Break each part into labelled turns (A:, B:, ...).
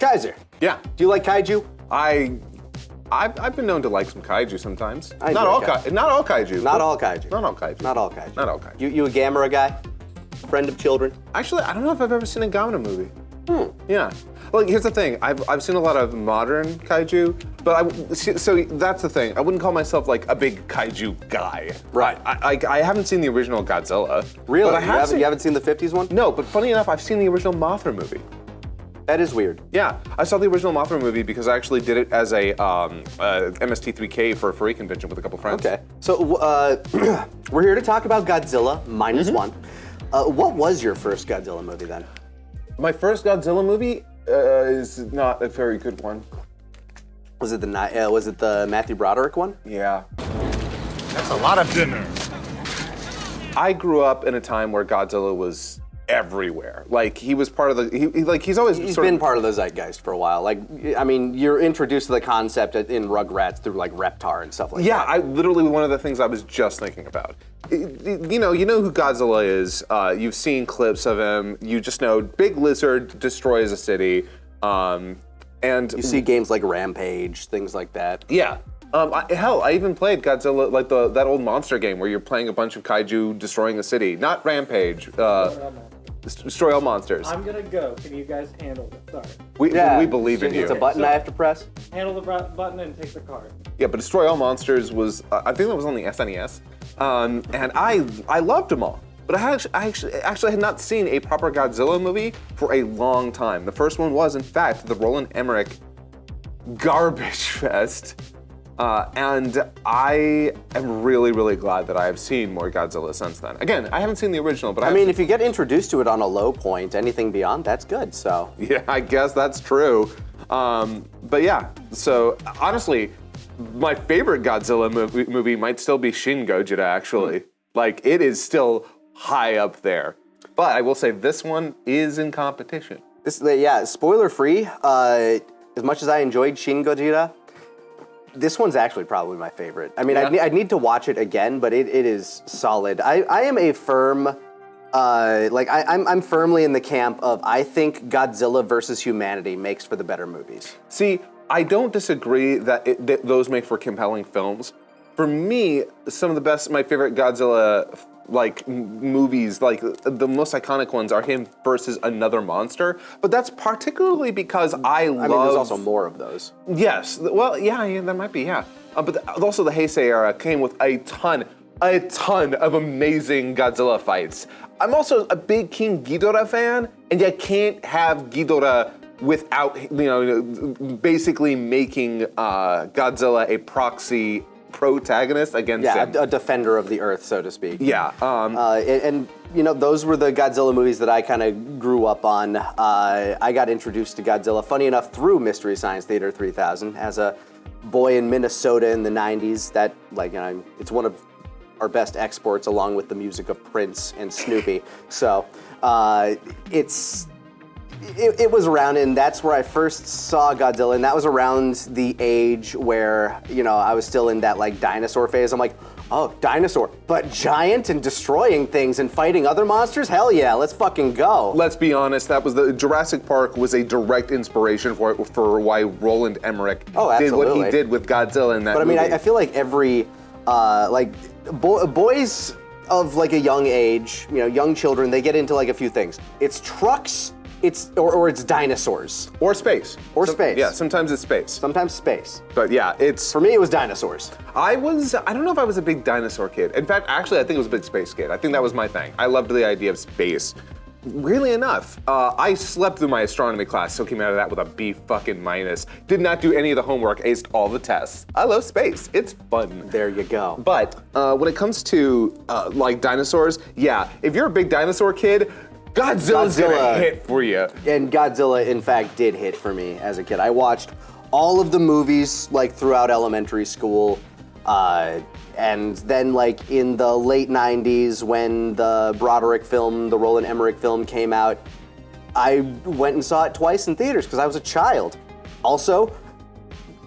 A: Kaiser.
B: Yeah.
A: Do you like kaiju?
B: I've been known to like some kaiju sometimes.
A: I
B: Not
A: enjoy
B: all
A: kaiju.
B: not all kaiju.
A: Not all kaiju.
B: Not all kaiju.
A: Not all kaiju.
B: Not all kaiju.
A: You a Gamera guy? Friend of children?
B: Actually, I don't know if I've ever seen a Gamera movie. Yeah. Well, here's the thing. I've seen a lot of modern kaiju, but so that's the thing. I wouldn't call myself like a big kaiju guy.
A: Right.
B: I haven't seen the original Godzilla.
A: Really?
B: But
A: You haven't seen the 50s one?
B: No, but funny enough, I've seen the original Mothra movie.
A: That is weird.
B: Yeah, I saw the original Mothra movie because I actually did it as a MST3K for a furry convention with a couple friends.
A: Okay. So we're here to talk about Godzilla Minus One. What was your first Godzilla movie then?
B: My first Godzilla movie is not a very good one.
A: Was it the Matthew Broderick one?
B: Yeah.
C: That's a lot of dinner.
B: I grew up in a time where Godzilla was everywhere. Like he was part of the. He's always.
A: He's been part of the zeitgeist for a while. Like, I mean, you're introduced to the concept in Rugrats through like Reptar and stuff like that.
B: Yeah, I literally one of the things I was just thinking about. You know who Godzilla is. You've seen clips of him. You just know big lizard destroys a city, and
A: you see games like Rampage, things like that.
B: Yeah. I even played Godzilla, like that old monster game where you're playing a bunch of kaiju destroying a city. Not Rampage. Destroy all monsters.
D: I'm gonna go. Can you guys handle it? Sorry.
B: We believe in you.
A: It's a button I have to press.
D: Handle the button and take the card.
B: Yeah, but Destroy All Monsters was, I think that was on the SNES. And I loved them all. But I actually had not seen a proper Godzilla movie for a long time. The first one was, in fact, the Roland Emmerich Garbage Fest. And I am really, really glad that I have seen more Godzilla since then. Again, I haven't seen the original, but
A: I mean, if you get introduced to it on a low point, anything beyond, that's good, so.
B: Yeah, I guess that's true. But yeah, so honestly, my favorite Godzilla movie might still be Shin Gojira, actually. Like, it is still high up there. But I will say this one is in competition.
A: Spoiler free, as much as I enjoyed Shin Gojira, this one's actually probably my favorite. I mean, I'd need to watch it again, but it is solid. I am a firm, I'm firmly in the camp of I think Godzilla versus humanity makes for the better movies.
B: See, I don't disagree that those make for compelling films. For me, some of the best, my favorite Godzilla movies, like the most iconic ones are him versus another monster, but that's particularly because I mean,
A: there's also more of those.
B: Yes, well, yeah, that might be, yeah. But also the Heisei era came with a ton of amazing Godzilla fights. I'm also a big King Ghidorah fan, and you can't have Ghidorah without, basically making Godzilla a proxy protagonist against him.
A: A defender of the earth, so to speak.
B: Yeah.
A: And those were the Godzilla movies that I kind of grew up on. I got introduced to Godzilla, funny enough, through Mystery Science Theater 3000 as a boy in Minnesota in the 90s. That, it's one of our best exports, along with the music of Prince and Snoopy. So it was around, and that's where I first saw Godzilla, and that was around the age where, I was still in that, dinosaur phase. I'm like, oh, dinosaur, but giant and destroying things and fighting other monsters? Hell yeah, let's fucking go.
B: Let's be honest, Jurassic Park was a direct inspiration for why Roland Emmerich did what he did with Godzilla in that movie.
A: But I mean, I feel like every, boys of, a young age, young children, they get into, a few things. It's trucks, it's dinosaurs.
B: Or space.
A: Space.
B: Yeah, sometimes it's space.
A: Sometimes space.
B: But yeah,
A: For me, it was dinosaurs.
B: I don't know if I was a big dinosaur kid. In fact, actually, I think I was a big space kid. I think that was my thing. I loved the idea of space. Weirdly enough, I slept through my astronomy class, so came out of that with a B fucking minus. Did not do any of the homework, aced all the tests. I love space. It's fun.
A: There you go.
B: But when it comes to dinosaurs, yeah, if you're a big dinosaur kid, Godzilla's gonna hit for you.
A: And Godzilla, in fact, did hit for me as a kid. I watched all of the movies throughout elementary school, and then in the late 90s when the Broderick film, the Roland Emmerich film came out, I went and saw it twice in theaters because I was a child. Also,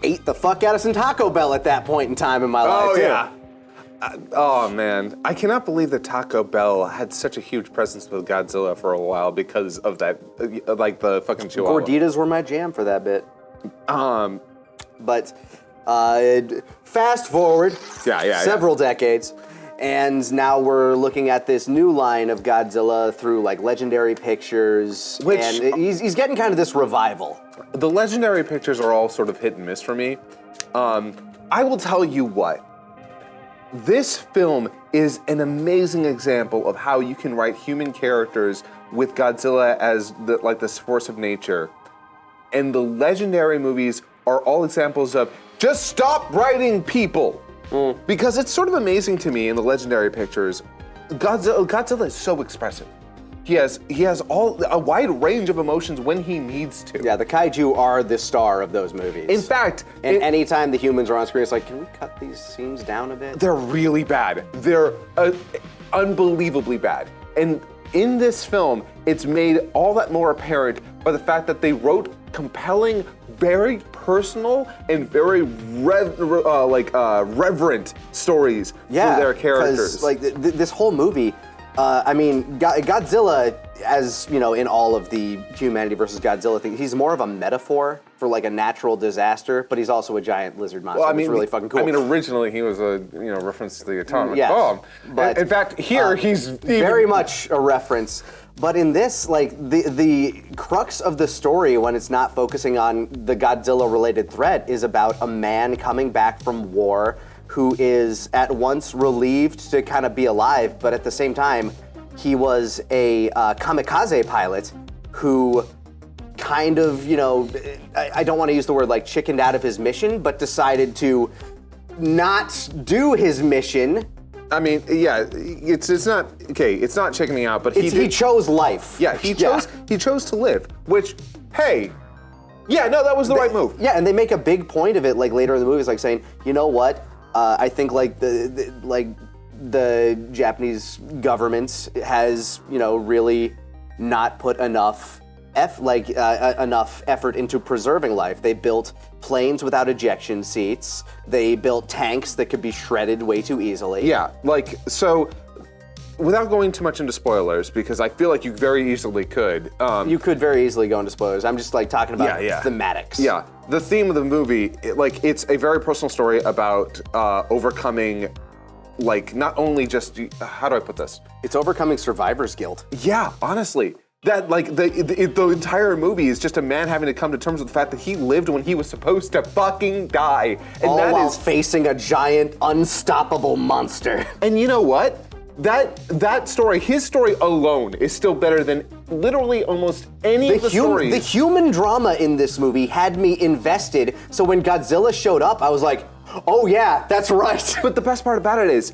A: ate the fuck out of some Taco Bell at that point in time in my life, too.
B: Yeah. Oh man, I cannot believe that Taco Bell had such a huge presence with Godzilla for a while because of that, like the fucking chihuahua.
A: Gorditas were my jam for that bit. But fast forward several decades, and now we're looking at this new line of Godzilla through like Legendary Pictures, and he's getting kind of this revival.
B: The Legendary Pictures are all sort of hit and miss for me. I will tell you what. This film is an amazing example of how you can write human characters with Godzilla as this force of nature. And the Legendary movies are all examples of just stop writing people. Because it's sort of amazing to me in the Legendary Pictures, Godzilla is so expressive. He has a wide range of emotions when he needs to.
A: Yeah, the Kaiju are the star of those movies.
B: In fact,
A: and anytime the humans are on screen, it's like, can we cut these scenes down a bit?
B: They're really bad. They're unbelievably bad. And in this film, it's made all that more apparent by the fact that they wrote compelling, very personal, and very reverent stories for their characters.
A: Like this whole movie. Godzilla, as you know, in all of the humanity versus Godzilla thing, he's more of a metaphor for like a natural disaster, but he's also a giant lizard monster. Well, it's really fucking cool.
B: I mean, originally he was a reference to the atomic
A: yes,
B: bomb.
A: But
B: in fact, here he's
A: very much a reference. But in this, like the crux of the story, when it's not focusing on the Godzilla-related threat, is about a man coming back from war who is at once relieved to kind of be alive, but at the same time, he was a kamikaze pilot who kind of, I don't want to use the word like chickened out of his mission, but decided to not do his mission.
B: I mean, yeah, it's not okay. It's not chickening out, but he
A: chose life.
B: Yeah, he chose to live. Which, hey, yeah, no, that was the right move.
A: Yeah, and they make a big point of it, like later in the movie, it's like saying, you know what? I think like the Japanese government has really not put enough enough effort into preserving life. They built planes without ejection seats. They built tanks that could be shredded way too easily.
B: Yeah, so without going too much into spoilers, because I feel like you very easily could.
A: You could very easily go into spoilers. I'm just like talking about thematics.
B: Yeah, the theme of the movie, it's a very personal story about overcoming, not only just, how do I put this?
A: It's overcoming survivor's guilt.
B: Yeah, honestly. That, the entire movie is just a man having to come to terms with the fact that he lived when he was supposed to fucking die. And
A: all while facing a giant, unstoppable monster.
B: And you know what? That story, his story alone, is still better than literally almost any of the stories.
A: The human drama in this movie had me invested, so when Godzilla showed up, I was like, oh yeah, that's right.
B: But the best part about it is,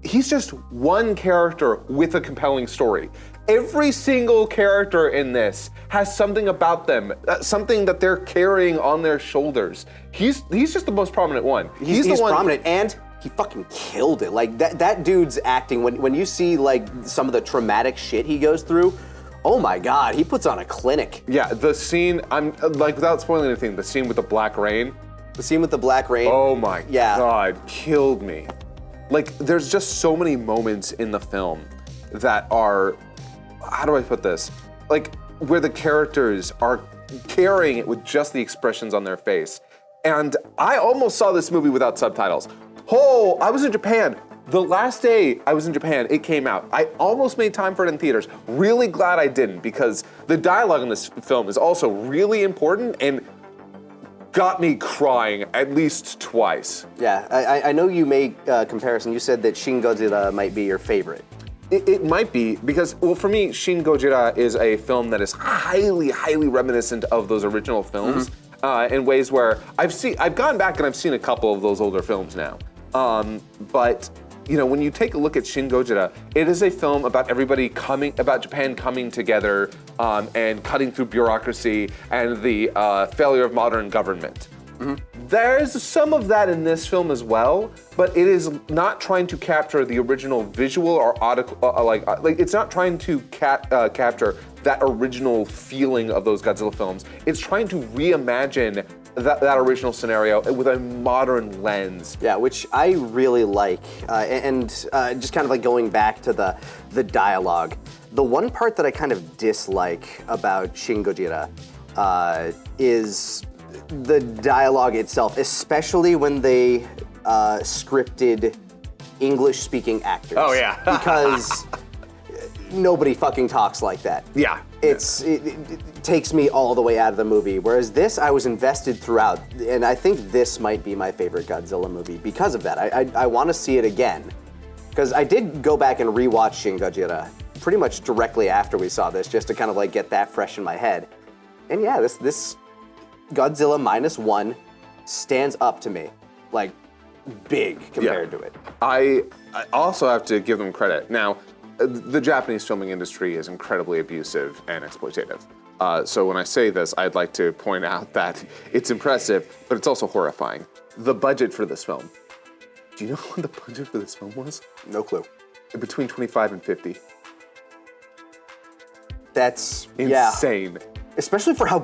B: he's just one character with a compelling story. Every single character in this has something about them, something that they're carrying on their shoulders. He's just the most prominent one.
A: He's the one prominent, and he fucking killed it. Like that dude's acting, when you see some of the traumatic shit he goes through, oh my God, he puts on a clinic.
B: Yeah, the scene, I'm without spoiling anything, the scene with the black rain.
A: The scene with the black rain.
B: Oh my God, killed me. There's just so many moments in the film that are, how do I put this? Where the characters are carrying it with just the expressions on their face. And I almost saw this movie without subtitles. I was in Japan. The last day I was in Japan, it came out. I almost made time for it in theaters. Really glad I didn't, because the dialogue in this film is also really important and got me crying at least twice.
A: Yeah, I know you made a comparison. You said that Shin Godzilla might be your favorite.
B: It might be, because, well, for me, Shin Godzilla is a film that is highly, highly reminiscent of those original films in ways where I've gone back and I've seen a couple of those older films now. But, when you take a look at Shin Godzilla, it is a film about about Japan coming together and cutting through bureaucracy and the failure of modern government. There's some of that in this film as well, but it is not trying to capture the original visual or it's not trying to capture that original feeling of those Godzilla films. It's trying to reimagine that original scenario with a modern lens.
A: Yeah, which I really like, and just kind of like going back to the dialogue. The one part that I kind of dislike about Shin Gojira is the dialogue itself, especially when they scripted English-speaking actors.
B: Oh, yeah.
A: Because nobody fucking talks like that.
B: Yeah.
A: It takes me all the way out of the movie. Whereas this, I was invested throughout, and I think this might be my favorite Godzilla movie because of that. I want to see it again. Because I did go back and rewatch Shin Gojira pretty much directly after we saw this, just to kind of like get that fresh in my head. And yeah, this Godzilla Minus One stands up to me, like big compared to it.
B: I also have to give them credit. Now, the Japanese filming industry is incredibly abusive and exploitative. So when I say this, I'd like to point out that it's impressive, but it's also horrifying. The budget for this film. Do you know what the budget for this film was?
A: No clue.
B: Between 25 and 50.
A: That's
B: Insane.
A: Yeah. Especially for how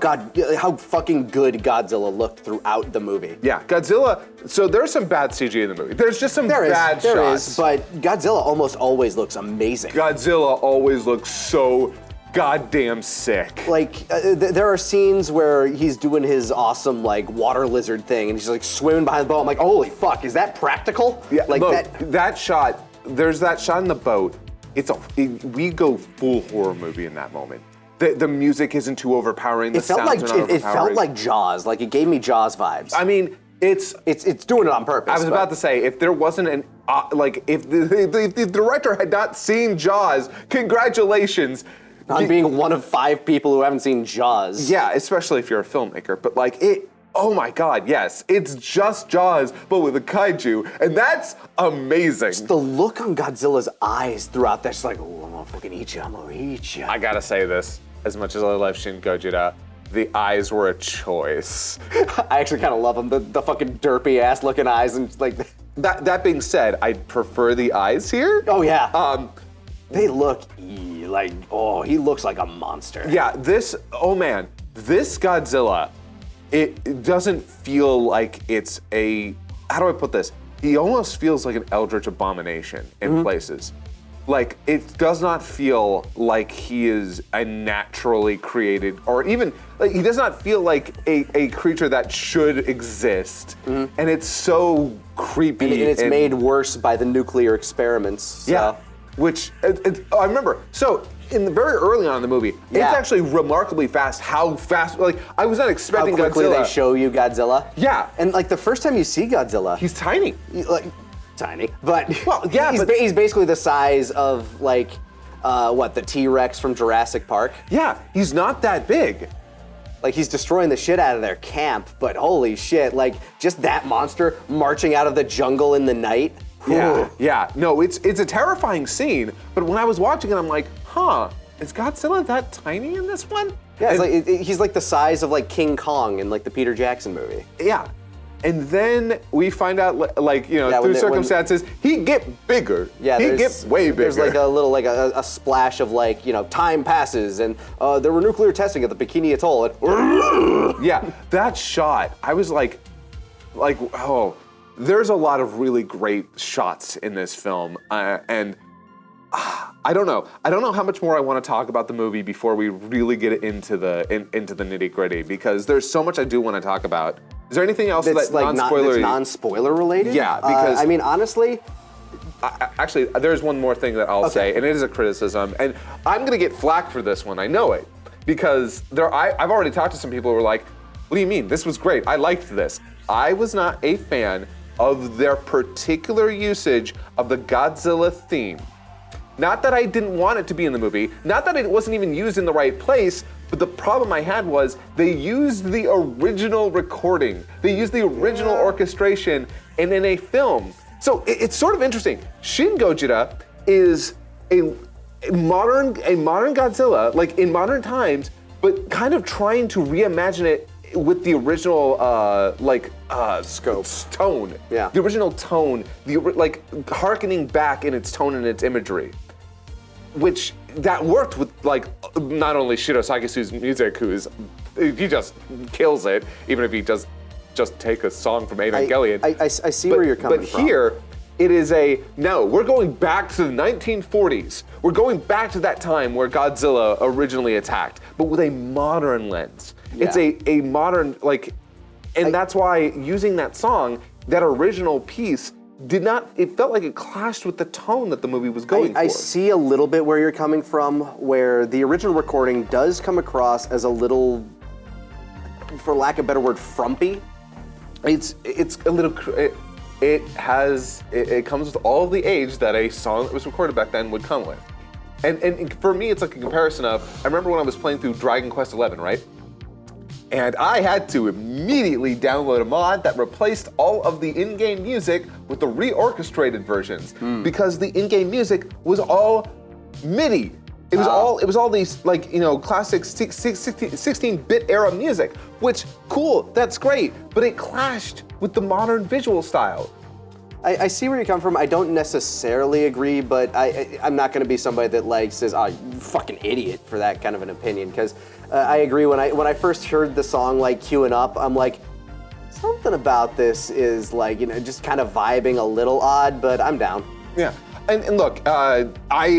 A: fucking good Godzilla looked throughout the movie.
B: Yeah, Godzilla. So there's some bad CG in the movie. There's just some bad shots.
A: There is, but Godzilla almost always looks amazing.
B: Godzilla always looks so goddamn sick.
A: Like, there are scenes where he's doing his awesome, like, water lizard thing, and he's, like, swimming behind the boat. I'm like, holy fuck, is that practical?
B: Yeah,
A: like
B: look, that shot, there's that shot in the boat. We go full horror movie in that moment. The music isn't too overpowering. The sounds are not overpowering.
A: It felt like Jaws. Like, it gave me Jaws vibes.
B: I mean, it's
A: doing it on purpose.
B: I was about to say, if there wasn't if the director had not seen Jaws, congratulations.
A: On being one of 5 people who haven't seen Jaws.
B: Yeah, especially if you're a filmmaker. But like oh my God, yes, it's just Jaws, but with a kaiju, and that's amazing.
A: Just the look on Godzilla's eyes throughout that, just like, oh, I'm gonna fucking eat you, I'm gonna eat you.
B: I gotta say this, as much as I love Shin Gojira, the eyes were a choice.
A: I actually kind of love them, the fucking derpy ass looking eyes, and like.
B: That being said, I prefer the eyes here.
A: Oh yeah. They look like, oh, he looks like a monster.
B: Yeah, this Godzilla, it doesn't feel like it's how do I put this? He almost feels like an eldritch abomination in places. Like, it does not feel like he is a naturally created, or even, like, he does not feel like a creature that should exist. And it's so creepy.
A: And it's made worse by the nuclear experiments. So.
B: Yeah, which, I remember, so, in the very early on in the movie, it's actually remarkably fast how fast, like, I was not expecting
A: how quickly
B: Godzilla.
A: they show you Godzilla.
B: Yeah.
A: And like the first time you see Godzilla.
B: He's tiny.
A: Tiny, but
B: well, yeah,
A: he's basically the size of like, the T-Rex from Jurassic Park.
B: Yeah, he's not that big.
A: Like, he's destroying the shit out of their camp, but holy shit, like, just that monster marching out of the jungle in the night.
B: Yeah. No, it's a terrifying scene, but when I was watching it, I'm like, is Godzilla that tiny in this one?
A: Yeah, it's like, he's like the size of like King Kong in like the Peter Jackson movie.
B: Yeah. And then we find out, through circumstances, he get bigger.
A: Yeah,
B: he get way bigger.
A: There's like a little, like a splash of like, time passes, and there were nuclear testing at the Bikini Atoll. And
B: yeah, that shot, I was like, oh, there's a lot of really great shots in this film, and I don't know. I don't know how much more I want to talk about the movie before we really get into the nitty-gritty, because there's so much I do want to talk about. Is there anything else that's like
A: non-spoiler related?
B: Yeah, because
A: I mean, honestly,
B: actually, there's one more thing that I'll say, and it is a criticism, and I'm gonna get flack for this one. I know it, because I've already talked to some people who were like, "What do you mean? This was great. I liked this." I was not a fan of their particular usage of the Godzilla theme. Not that I didn't want it to be in the movie, not that it wasn't even used in the right place, but the problem I had was they used the original recording. They used the original orchestration and in a film. So it's sort of interesting. Shin Gojira is a modern Godzilla, like in modern times, but kind of trying to reimagine it with the original tone.
A: Yeah.
B: The original tone, harkening back in its tone and its imagery. Which that worked with not only Shiro Sagesu's music, he just kills it, even if he does just take a song from Evangelion.
A: I see where you're coming from.
B: But here, it is no, we're going back to the 1940s. We're going back to that time where Godzilla originally attacked, but with a modern lens.
A: Yeah.
B: It's a modern, and that's why using that song, that original piece, it felt like it clashed with the tone that the movie was going for.
A: I see a little bit where you're coming from, where the original recording does come across as a little, for lack of a better word, frumpy.
B: It's a little, it comes with all of the age that a song that was recorded back then would come with. And for me, it's like a comparison of, I remember when I was playing through Dragon Quest XI, right? And I had to immediately download a mod that replaced all of the in-game music with the reorchestrated versions because the in-game music was all MIDI. It was all these classic 16-bit era music, which cool, that's great, but it clashed with the modern visual style.
A: I see where you come from. I don't necessarily agree, but I'm not going to be somebody that says, "Oh, you fucking idiot" for that kind of an opinion. Because I agree. When I first heard the song queuing up, I'm like, something about this is just kind of vibing a little odd, but I'm down.
B: Yeah. And look, I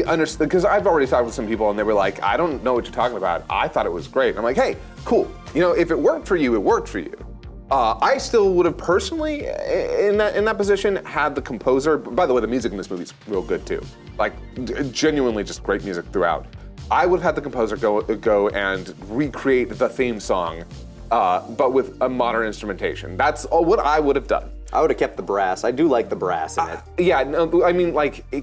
B: understand, because I've already talked with some people and they were like, I don't know what you're talking about. I thought it was great. And I'm like, hey, cool. If it worked for you, it worked for you. I still would have personally, in that position, had the composer. By the way, the music in this movie is real good too. Genuinely just great music throughout. I would have had the composer go and recreate the theme song, but with a modern instrumentation. That's what I would have done.
A: I would have kept the brass. I do like the brass in it.
B: Yeah, no, I mean,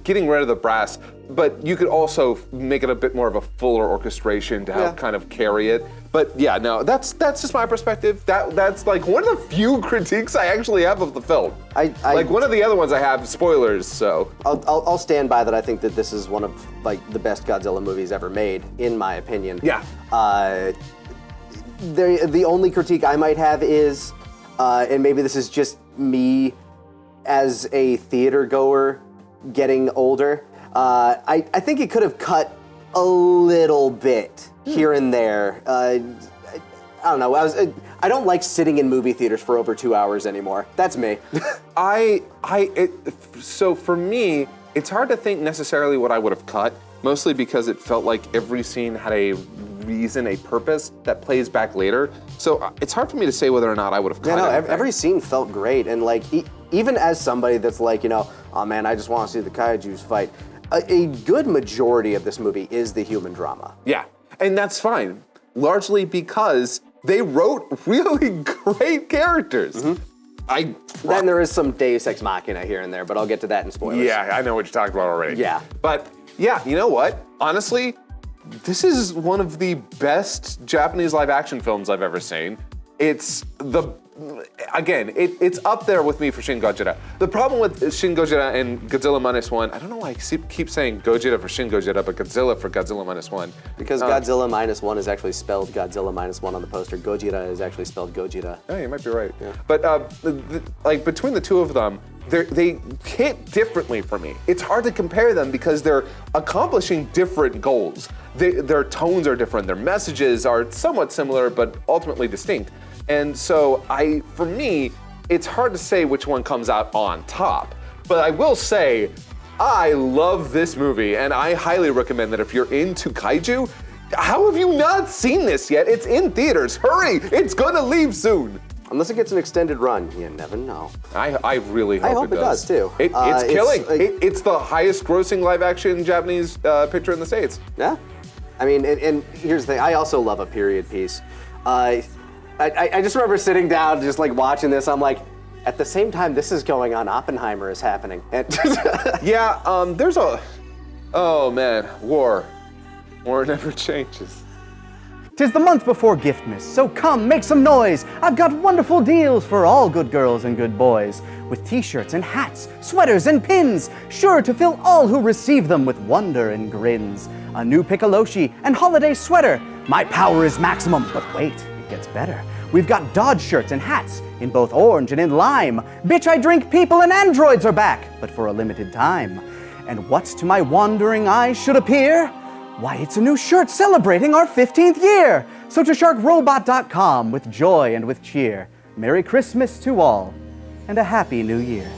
B: getting rid of the brass, but you could also make it a bit more of a fuller orchestration to help kind of carry it. But yeah, no, that's just my perspective. That's one of the few critiques I actually have of the film. One of the other ones I have, spoilers, so.
A: I'll stand by that. I think that this is one of the best Godzilla movies ever made, in my opinion.
B: Yeah.
A: The only critique I might have is, and maybe this is just me as a theater goer getting older, I think it could have cut a little bit here and there. I don't know. I don't like sitting in movie theaters for over 2 hours anymore. That's me.
B: So for me, it's hard to think necessarily what I would have cut, mostly because it felt like every scene had a reason, a purpose that plays back later. So it's hard for me to say whether or not I would have cut it.
A: Every scene felt great, and even as somebody that's oh man, I just want to see the Kaijus fight. A good majority of this movie is the human drama.
B: Yeah, and that's fine, largely because they wrote really great characters.
A: Mm-hmm. Then there is some Deus Ex Machina here and there, but I'll get to that in spoilers.
B: Yeah, I know what you're talking about already.
A: Yeah.
B: But yeah, you know what? Honestly, this is one of the best Japanese live action films I've ever seen. It's up there with me for Shin Godzilla. The problem with Shin Godzilla and Godzilla Minus One, I don't know why I keep saying Gojira for Shin Godzilla, but Godzilla for Godzilla Minus One.
A: Because Godzilla Minus One is actually spelled Godzilla Minus One on the poster. Gojira is actually spelled Gojira.
B: Oh, you might be right. Yeah. But between the two of them, they hit differently for me. It's hard to compare them because they're accomplishing different goals. Their tones are different, their messages are somewhat similar, but ultimately distinct. And so for me, it's hard to say which one comes out on top. But I will say, I love this movie, and I highly recommend that if you're into Kaiju, how have you not seen this yet? It's in theaters, hurry, it's gonna leave soon.
A: Unless it gets an extended run, you never know.
B: I really hope it does.
A: too.
B: It's killing. It's the highest grossing live action Japanese picture in the States.
A: Yeah. I mean, and here's the thing, I also love a period piece. I just remember sitting down, just watching this, I'm like, at the same time this is going on, Oppenheimer is happening.
B: Yeah, oh man, war never changes.
E: 'Tis the month before Giftmas, so come, make some noise. I've got wonderful deals for all good girls and good boys. With t-shirts and hats, sweaters and pins, sure to fill all who receive them with wonder and grins. A new Piccoloshi and holiday sweater. My power is maximum, but wait, it gets better. We've got Dodge shirts and hats in both orange and in lime. Bitch, I drink people and androids are back, but for a limited time. And what's to my wandering eyes should appear? Why, it's a new shirt celebrating our 15th year. So to sharkrobot.com with joy and with cheer. Merry Christmas to all, and a Happy New Year.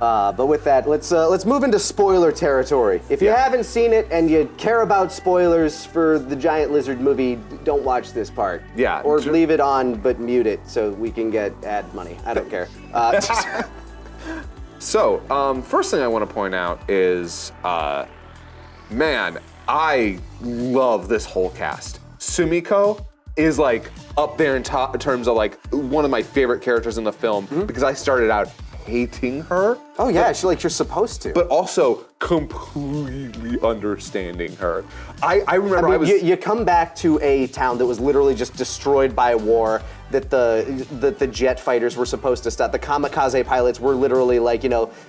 A: But with that, let's move into spoiler territory. If you haven't seen it and you care about spoilers for the giant lizard movie, don't watch this part.
B: Yeah.
A: Or leave it on, but mute it so we can get ad money. I don't care.
B: So, first thing I want to point out is, man, I love this whole cast. Sumiko is like up there in terms of like one of my favorite characters in the film because I started out hating her.
A: Oh yeah, you're supposed to.
B: But also completely understanding her. I remember
A: you come back to a town that was literally just destroyed by war, that the jet fighters were supposed to stop. The kamikaze pilots were literally like,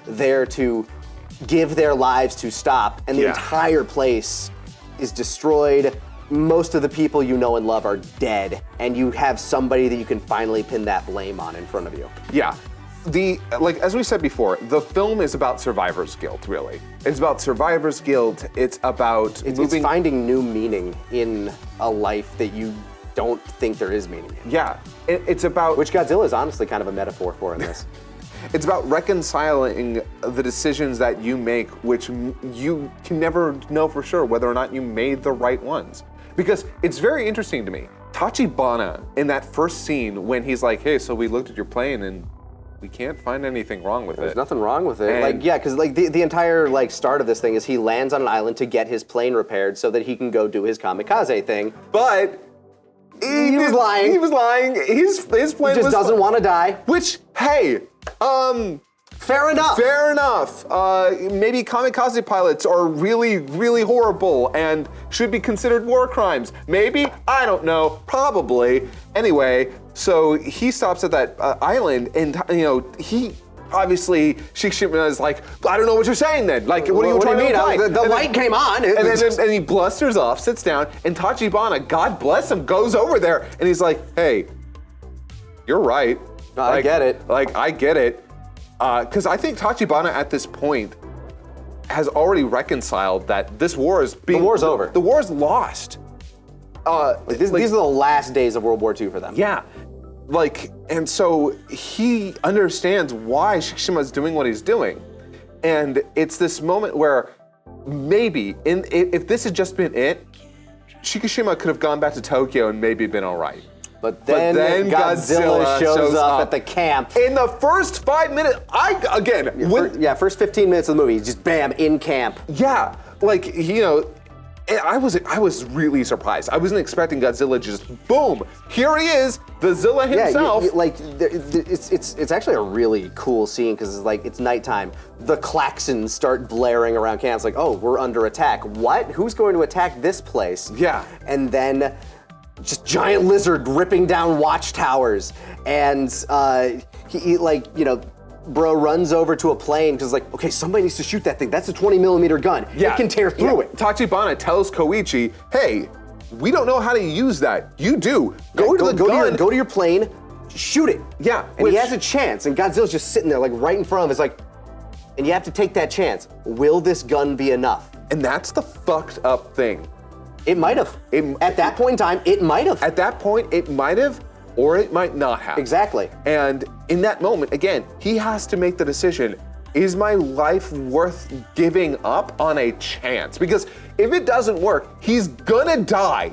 A: there to give their lives to stop, and the entire place is destroyed. Most of the people you know and love are dead, and you have somebody that you can finally pin that blame on in front of you.
B: Yeah. As we said before, the film is about survivor's guilt, really. It's about survivor's guilt. It's about
A: It's finding new meaning in a life that you don't think there is meaning in.
B: Yeah, it's about...
A: Which Godzilla is honestly kind of a metaphor for in this.
B: It's about reconciling the decisions that you make, which you can never know for sure whether or not you made the right ones. Because it's very interesting to me. Tachibana, in that first scene, when he's like, hey, so we looked at your plane and we can't find anything wrong with it.
A: There's nothing wrong with it.
B: And
A: because the entire start of this thing is he lands on an island to get his plane repaired so that he can go do his kamikaze thing.
B: But
A: he was lying.
B: He was lying. His plane
A: just doesn't want to die.
B: Which, hey,
A: fair enough.
B: Fair enough. Maybe kamikaze pilots are really, really horrible and should be considered war crimes. Maybe, I don't know, probably. Anyway, so he stops at that island and, he obviously, Shikishima is like, I don't know what you're saying then. Like, what are you trying to imply?
A: The light came on.
B: And he blusters off, sits down, and Tachibana, God bless him, goes over there and he's like, hey, you're right.
A: I get it.
B: I get it. Because I think Tachibana at this point has already reconciled that this war is being...
A: The war's over.
B: The war's lost.
A: These are the last days of World War II for them.
B: Yeah. And so he understands why Shikishima's doing what he's doing. And it's this moment where maybe, if this had just been it, Shikishima could have gone back to Tokyo and maybe been all right.
A: But then Godzilla shows up at the camp.
B: In the first 5 minutes,
A: first 15 minutes of the movie, just bam, in camp.
B: Yeah, I was really surprised. I wasn't expecting Godzilla to just boom, here he is, the Zilla himself.
A: It's actually a really cool scene because it's nighttime. The klaxons start blaring around camp. It's like, oh, we're under attack. What? Who's going to attack this place?
B: Yeah.
A: And then just giant lizard ripping down watchtowers, and bro runs over to a plane because okay, somebody needs to shoot that thing. That's a 20mm gun.
B: Yeah.
A: It can tear through it.
B: Tachibana tells Koichi, hey, we don't know how to use that. You do. Go to
A: your plane, shoot it.
B: Yeah.
A: And he has a chance, and Godzilla's just sitting there right in front of him. It's and you have to take that chance. Will this gun be enough?
B: And that's the fucked up thing.
A: It might have. At that point in time, it might have.
B: At that point, it might have, or it might not have.
A: Exactly.
B: And in that moment, again, he has to make the decision, is my life worth giving up on a chance? Because if it doesn't work, he's gonna die.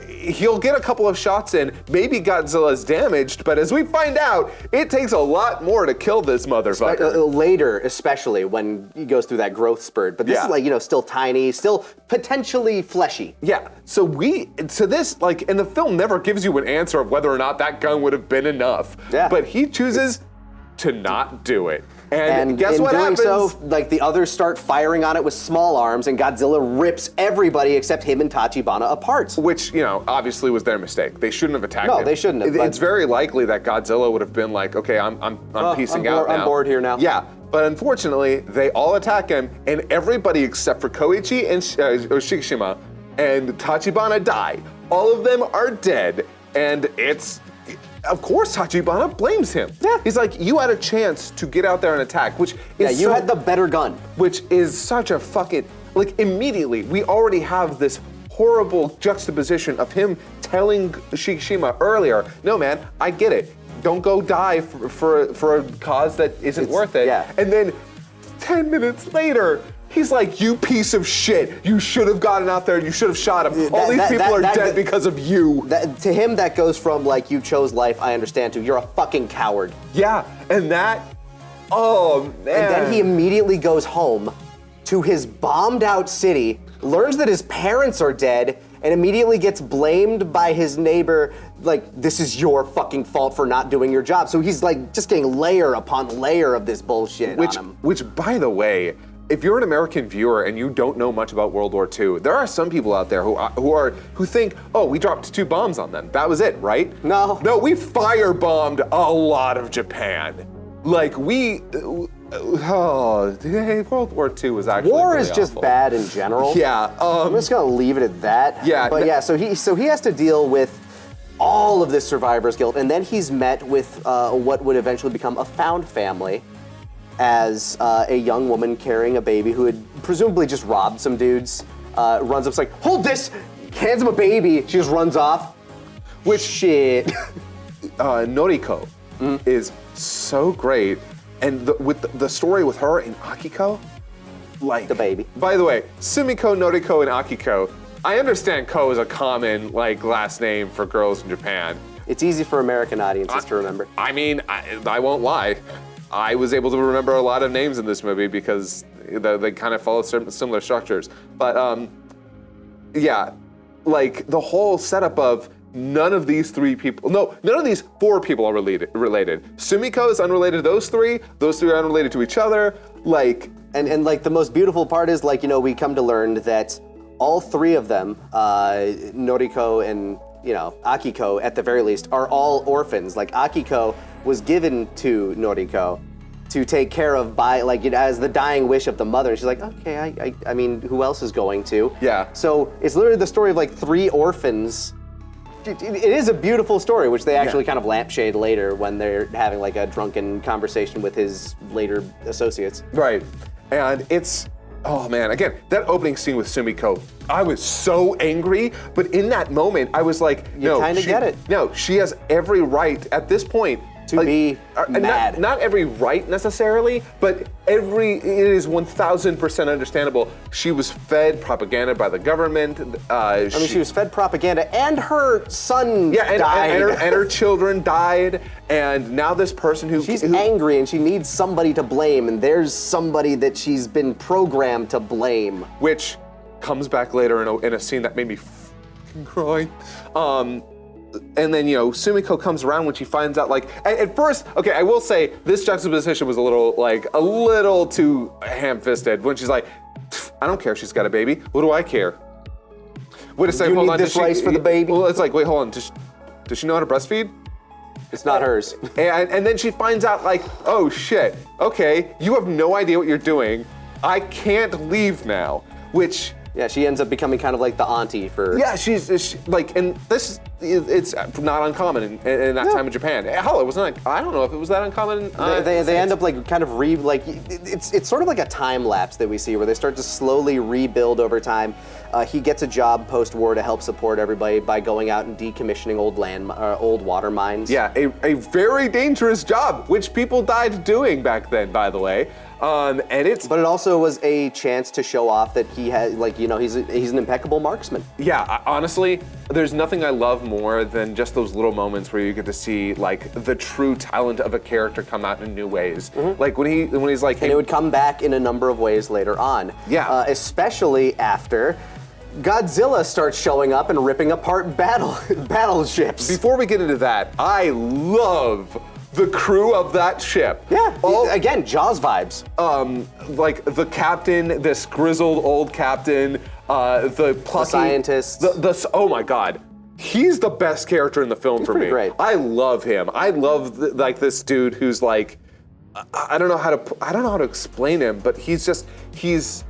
B: He'll get a couple of shots in, maybe Godzilla's damaged, but as we find out, it takes a lot more to kill this motherfucker.
A: Later, especially when he goes through that growth spurt. But this is still tiny, still potentially fleshy.
B: Yeah, so this, and the film never gives you an answer of whether or not that gun would have been enough.
A: Yeah.
B: But he chooses to not do it. And guess
A: in
B: what
A: doing
B: happens?
A: So, the others start firing on it with small arms, and Godzilla rips everybody except him and Tachibana apart.
B: Which, obviously was their mistake. They shouldn't have attacked him.
A: No, they shouldn't have.
B: It's very likely that Godzilla would have been like, okay, I'm piecing out now.
A: I'm bored here now.
B: Yeah, but unfortunately, they all attack him, and everybody except for Koichi and Shikishima and Tachibana die. All of them are dead, and of course, Tachibana blames him.
A: Yeah.
B: He's like, you had a chance to get out there and attack, which is
A: you had the better gun.
B: Which is such a fucking, immediately, we already have this horrible juxtaposition of him telling Shikishima earlier, no man, I get it. Don't go die for a cause that isn't worth it.
A: Yeah.
B: And then 10 minutes later, he's like, you piece of shit. You should have gotten out there and you should have shot him. All these people are dead because of you.
A: To him, that goes from like, you chose life, I understand, to you're a fucking coward.
B: Yeah, and that, oh man.
A: And then he immediately goes home to his bombed out city, learns that his parents are dead, and immediately gets blamed by his neighbor, like, this is your fucking fault for not doing your job. So he's like just getting layer upon layer of this bullshit on him.
B: Which, by the way, if you're an American viewer and you don't know much about World War II, there are some people out there who think, oh, we dropped 2 bombs on them. That was it, right?
A: No.
B: No, we firebombed a lot of Japan. Like World War II was actually
A: War
B: really
A: is just
B: awful.
A: bad in general.
B: Yeah.
A: I'm just gonna leave it at that.
B: Yeah,
A: But yeah, so he has to deal with all of this survivor's guilt, and then he's met with what would eventually become a found family as a young woman carrying a baby who had presumably just robbed some dudes. Runs up, like, hold this! Hands him a baby. She just runs off. Which shit.
B: Noriko is so great, and with the story with her and Akiko, like
A: The baby.
B: By the way, Sumiko, Noriko, and Akiko. I understand Ko is a common like last name for girls in Japan.
A: It's easy for American audiences to remember.
B: I mean, I won't lie. I was able to remember a lot of names in this movie because they kind of follow similar structures. But yeah, like the whole setup of none of these 4 people are related. Sumiko is unrelated to those 3. Those 3 are unrelated to each other. Like,
A: And like the most beautiful part is, like, you know, we come to learn that all 3 of them, Noriko and, you know, Akiko at the very least, are all orphans. Like, Akiko was given to Noriko to take care of by, like, you know, as the dying wish of the mother. And she's like, okay, I mean, who else is going to?
B: Yeah.
A: So it's literally the story of like 3 orphans. It is a beautiful story, which they actually kind of lampshade later when they're having like a drunken conversation with his later associates.
B: right. And it's, oh man, again, that opening scene with Sumiko, I was so angry, but in that moment, I was like, no,
A: kinda get it.
B: No, she has every right at this point
A: To be mad.
B: Not every right necessarily, but it is 1,000% understandable. She was fed propaganda by the government.
A: I mean, she was fed propaganda, and her son died.
B: And her children died, and now this person
A: She's angry, and she needs somebody to blame, and there's somebody that she's been programmed to blame.
B: which comes back later in a scene that made me fucking cry. And then, you know, Sumiko comes around when she finds out, like, at first, okay, I will say this juxtaposition was a little too ham-fisted when she's like, I don't care if she's got a baby. What do I care? Wait a second,
A: You
B: hold
A: need
B: on.
A: this rice for the baby?
B: Well, it's like, wait, hold on. Does she know how to breastfeed?
A: It's not hers.
B: And then she finds out, like, oh shit, okay, you have no idea what you're doing. I can't leave now, which...
A: Yeah, she ends up becoming kind of like the auntie for...
B: Yeah, she's like, and it's not uncommon in that time in Japan. Hell, it wasn't. I don't know if it was that uncommon.
A: They end up like kind of it's sort of like a time lapse that we see where they start to slowly rebuild over time. He gets a job post-war to help support everybody by going out and decommissioning old water mines.
B: Yeah, a very dangerous job, which people died doing back then, by the way. And it's...
A: But it also was a chance to show off that he has, like, you know, he's an impeccable marksman.
B: Yeah, honestly, there's nothing I love more than just those little moments where you get to see, like, the true talent of a character come out in new ways. Like, when he's like... Hey,
A: And it would come back in a number of ways later on.
B: Yeah.
A: Especially after Godzilla starts showing up and ripping apart battleships.
B: Before we get into that, I love the crew of that ship.
A: Yeah, again, Jaws vibes.
B: Like the captain, this grizzled old captain, the plucky...
A: scientist.
B: Oh my God. He's the best character in the film for me.
A: pretty great.
B: I love him. I love like this dude who's like, I don't know how to explain him, but he's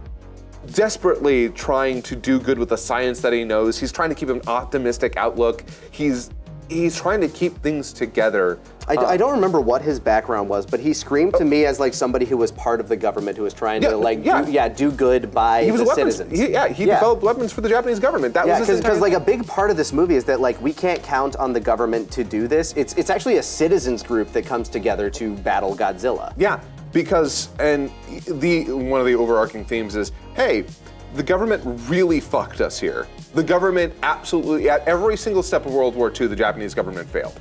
B: desperately trying to do good with the science that he knows. He's trying to keep an optimistic outlook. He's he's trying to keep things together.
A: I don't remember what his background was, but he screamed to me as like somebody who was part of the government who was trying to do good by
B: He was
A: the
B: a weapons.
A: citizens.
B: He developed weapons for the Japanese government. That was
A: because like a big part of this movie is that like we can't count on the government to do this. It's actually a citizens group that comes together to battle Godzilla.
B: Yeah, because one of the overarching themes is, hey, the government really fucked us here. The government absolutely, at every single step of World War II, the Japanese government failed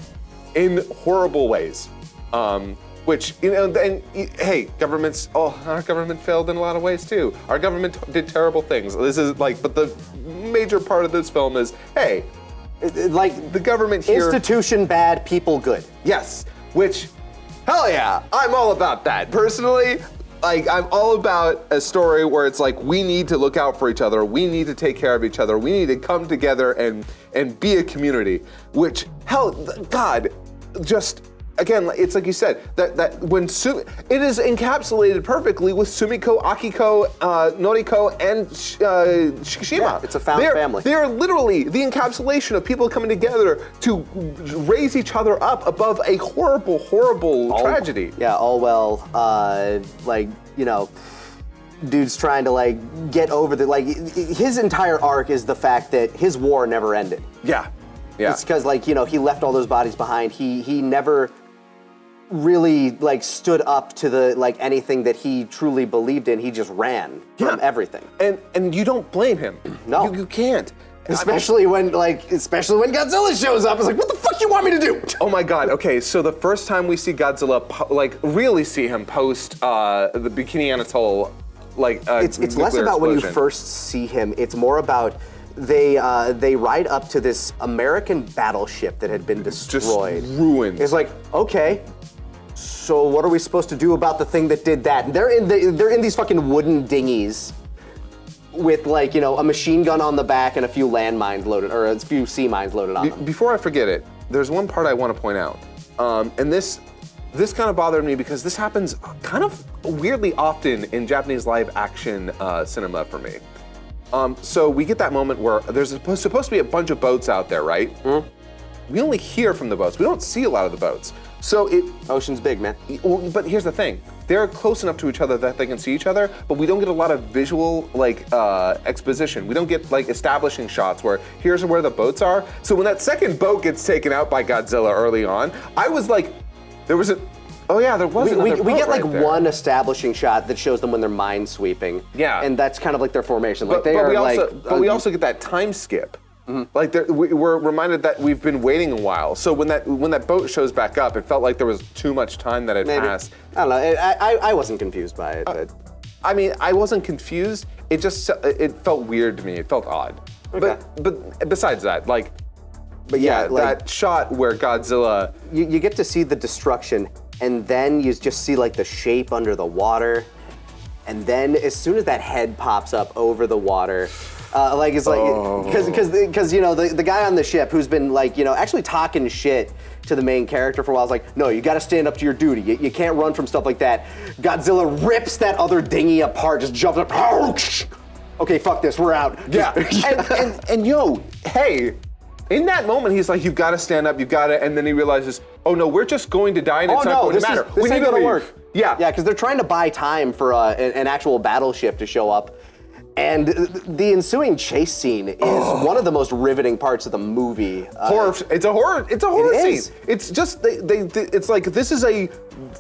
B: in horrible ways. Which, and hey, our government failed in a lot of ways too. Our government did terrible things. This is like, but the major part of this film is, hey, like the government here.
A: Institution bad, people good.
B: Yes, which, hell yeah, I'm all about that. Personally, like I'm all about a story where it's like we need to look out for each other, we need to take care of each other, we need to come together and be a community. Which, hell, God, just again, it's like you said, that when it is encapsulated perfectly with Sumiko, Akiko, Noriko, and Shikishima.
A: Yeah, it's a found family.
B: They are literally the encapsulation of people coming together to raise each other up above a horrible, horrible tragedy.
A: Yeah, dude's trying to like get over his entire arc is the fact that his war never ended.
B: Yeah. Yeah.
A: It's because he left all those bodies behind. He never really like stood up to the anything that he truly believed in. He just ran from everything.
B: And you don't blame him.
A: No.
B: You can't.
A: Especially when Godzilla shows up, it's like, what the fuck you want me to do?
B: Oh my God. Okay, so the first time we see Godzilla, really see him post the Bikini Atoll,
A: it's less about when you first see him. It's more about they ride up to this American battleship that had been destroyed.
B: Just ruined.
A: It's like, okay, so what are we supposed to do about the thing that did that? And they're in these fucking wooden dinghies with a machine gun on the back and a few landmines loaded, or a few sea mines loaded on them.
B: Before I forget it, there's one part I want to point out, and this kind of bothered me because this happens kind of weirdly often in Japanese live action cinema for me. So we get that moment where there's supposed to be a bunch of boats out there, right? Mm-hmm. We only hear from the boats. We don't see a lot of the boats. So
A: ocean's big, man.
B: But here's the thing. They're close enough to each other that they can see each other, but we don't get a lot of visual exposition. We don't get establishing shots where here's where the boats are. So when that second boat gets taken out by Godzilla early on, I was like, there was another boat
A: we get
B: right there.
A: one establishing shot that shows them when they're mine sweeping.
B: Yeah.
A: And that's kind of like their formation.
B: But we also get that time skip. Mm-hmm. We're reminded that we've been waiting a while. So when that boat shows back up, it felt like there was too much time that had passed.
A: I don't know. I wasn't confused by it. But.
B: I mean, I wasn't confused. It felt weird to me. It felt odd.
A: Okay.
B: But besides that, that shot where Godzilla,
A: you get to see the destruction, and then you just see the shape under the water, and then as soon as that head pops up over the water. Because the guy on the ship who's been actually talking shit to the main character for a while is like, no, you got to stand up to your duty. You can't run from stuff like that. Godzilla rips that other dinghy apart, just jumps up. Okay, fuck this, we're out.
B: Yeah, and hey, in that moment he's like, you've got to stand up, you've got to, and then he realizes, oh no, we're just going to die and it's not going to matter.
A: This ain't gonna work.
B: Yeah,
A: because they're trying to buy time for an actual battleship to show up. And the ensuing chase scene is one of the most riveting parts of the movie.
B: It's a horror scene.
A: Is.
B: It's just it's like this is a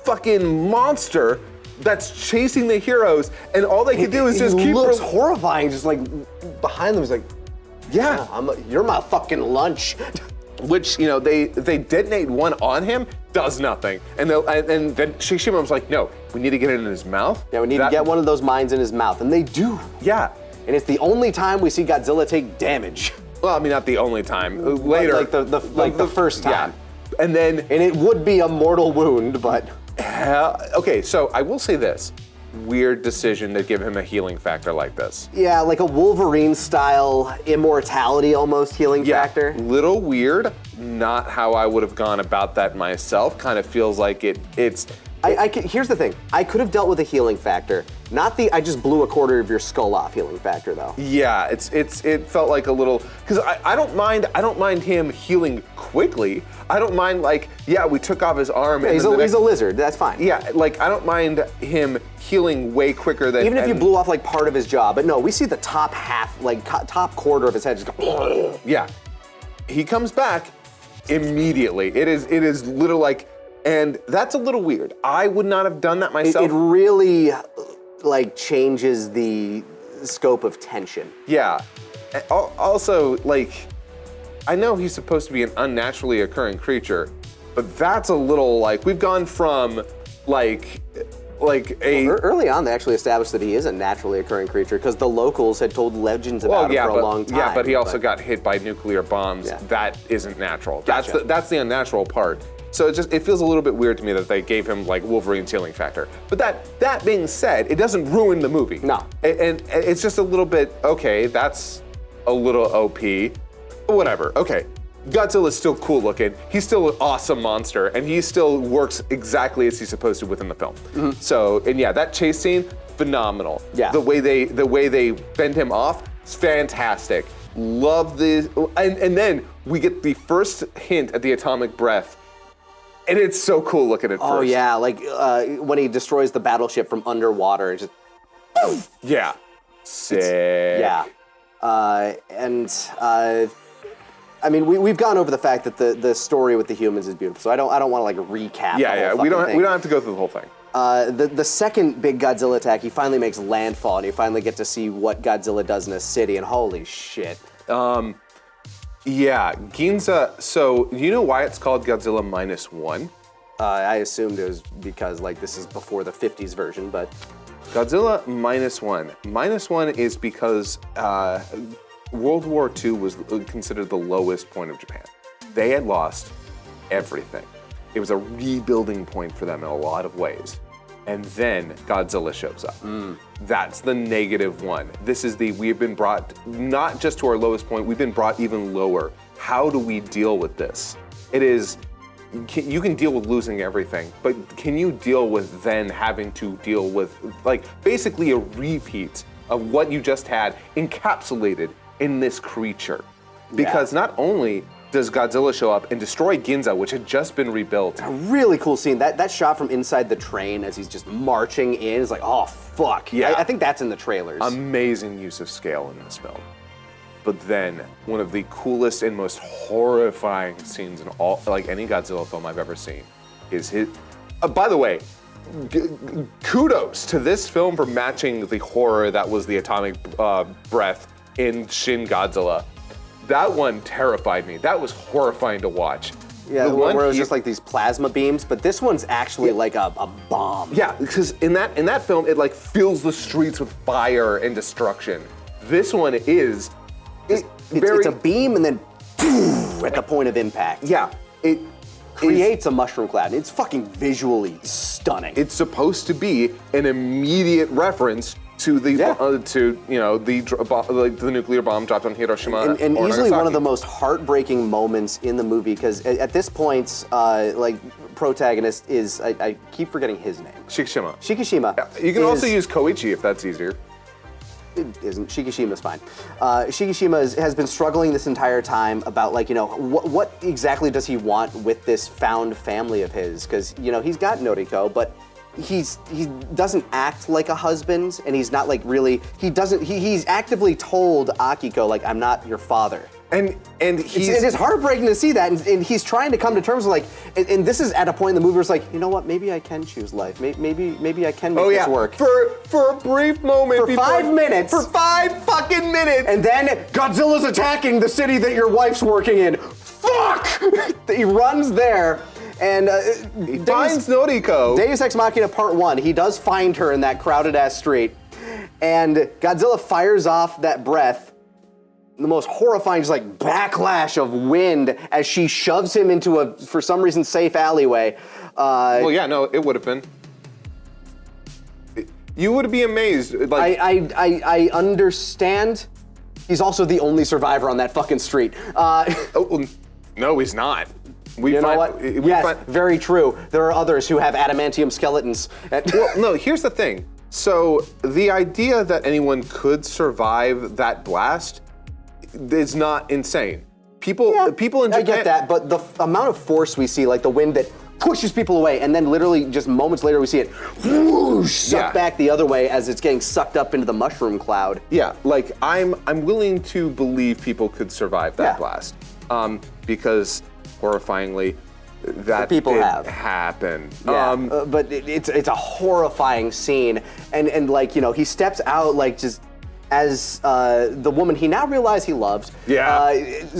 B: fucking monster that's chasing the heroes, and all they can do is just keep.
A: It looks horrifying, just behind them. He's like, yeah, you're my fucking lunch.
B: Which they detonate one on him, does nothing, and then Shikishima was like, no, we need to get it in his mouth.
A: Yeah, we need to get one of those mines in his mouth, and they do.
B: Yeah,
A: and it's the only time we see Godzilla take damage.
B: Well, I mean, not the only time. Later,
A: the first time.
B: Yeah. And
A: it would be a mortal wound, but.
B: Okay, so I will say this. Weird decision to give him a healing factor like this.
A: Yeah, like a Wolverine style immortality almost healing factor.
B: Little weird, not how I would have gone about that myself. Kind of feels like it's
A: Here's the thing. I could have dealt with a healing factor, not the I just blew a quarter of your skull off healing factor though.
B: Yeah, it felt like a little, because I don't mind him healing quickly. I don't mind we took off his arm.
A: Yeah, he's a lizard. That's fine.
B: Yeah, I don't mind him healing way quicker than
A: even if you blew off part of his jaw. But no, we see the top half, top quarter of his head just go.
B: Yeah, he comes back immediately. It is little and that's a little weird. I would not have done that myself.
A: It really changes the scope of tension.
B: Yeah. Also, I know he's supposed to be an unnaturally occurring creature, but that's a little we've gone from
A: Early on, they actually established that he is a naturally occurring creature because the locals had told legends about him for a long time.
B: Yeah, but he also got hit by nuclear bombs. Yeah. That isn't natural.
A: Gotcha.
B: That's the unnatural part. So it feels a little bit weird to me that they gave him Wolverine's healing factor. But that being said, it doesn't ruin the movie.
A: No.
B: And it's just a little bit, okay, that's a little OP. Whatever, okay. Godzilla's still cool looking. He's still an awesome monster, and he still works exactly as he's supposed to within the film. Mm-hmm. So, and yeah, that chase scene, phenomenal.
A: Yeah.
B: The way they bend him off, it's fantastic. Love this, and then we get the first hint at the atomic breath. And it's so cool looking at first.
A: Oh yeah, when he destroys the battleship from underwater, it's just
B: yeah, sick.
A: Yeah, I mean, we've gone over the fact that the story with the humans is beautiful, so I don't want to recap.
B: Yeah, we don't have to go through the whole thing.
A: The second big Godzilla attack, he finally makes landfall, and you finally get to see what Godzilla does in a city, and holy shit.
B: Yeah, Ginza, so you know why it's called Godzilla Minus One?
A: I assumed it was because this is before the 50s version, but...
B: Godzilla Minus One. Minus One is because World War II was considered the lowest point of Japan. They had lost everything. It was a rebuilding point for them in a lot of ways. And then Godzilla shows up. That's the -1. This is we've been brought not just to our lowest point, we've been brought even lower. How do we deal with this? It is, you can deal with losing everything, but can you deal with then having to deal with basically a repeat of what you just had encapsulated in this creature? Because not only does Godzilla show up and destroy Ginza, which had just been rebuilt.
A: A really cool scene. That shot from inside the train as he's just marching in is oh fuck.
B: Yeah.
A: I think that's in the trailers.
B: Amazing use of scale in this film. But then, one of the coolest and most horrifying scenes in any Godzilla film I've ever seen is his, by the way, kudos to this film for matching the horror that was the atomic breath in Shin Godzilla. That one terrified me. That was horrifying to watch.
A: Yeah, the one where it was just these plasma beams, but this one's actually a bomb.
B: Yeah, because in that film, it fills the streets with fire and destruction. This one is
A: it's a beam and then at the point of impact.
B: Yeah, it
A: creates a mushroom cloud. It's fucking visually stunning.
B: It's supposed to be an immediate reference to the the nuclear bomb dropped on Hiroshima
A: and
B: or
A: easily
B: Nagasaki.
A: one of the most heartbreaking moments in the movie because at this point, protagonist is I keep forgetting his name.
B: Shikishima.
A: Shikishima.
B: You can also use Koichi if that's easier.
A: It isn't. Shikishima's fine. Shikishima has been struggling this entire time about what exactly does he want with this found family of his? Because he's got Noriko, but he doesn't act like a husband, and he's not really. He's actively told Akiko I'm not your father.
B: And
A: it is heartbreaking to see that, and he's trying to come to terms with and this is at a point in the movie where it's you know what, maybe I can choose life. Maybe I can make this work.
B: For a brief moment.
A: For 5 minutes.
B: For 5 fucking minutes.
A: And then Godzilla's attacking the city that your wife's working in. Fuck! He runs there. And
B: he finds Noriko.
A: Deus Ex Machina Part 1. He does find her in that crowded-ass street. And Godzilla fires off that breath. The most horrifying backlash of wind as she shoves him into a, for some reason, safe alleyway.
B: Well, yeah, no, it would have been. You would be amazed.
A: I understand. He's also the only survivor on that fucking street.
B: No, he's not. We
A: You know
B: find-
A: what?
B: we
A: Yes,
B: find-
A: very true. There are others who have adamantium skeletons.
B: Well, no, here's the thing. So the idea that anyone could survive that blast is not insane. People in Japan.
A: I get that, but the amount of force we see, like the wind that pushes people away, and then literally just moments later we see it whoosh, suck back the other way as it's getting sucked up into the mushroom cloud.
B: Yeah, like I'm willing to believe people could survive that blast, because horrifyingly, that
A: People
B: did
A: have.
B: happen.
A: Yeah, but it's a horrifying scene, and like, you know, he steps out like just as the woman he now realized he loved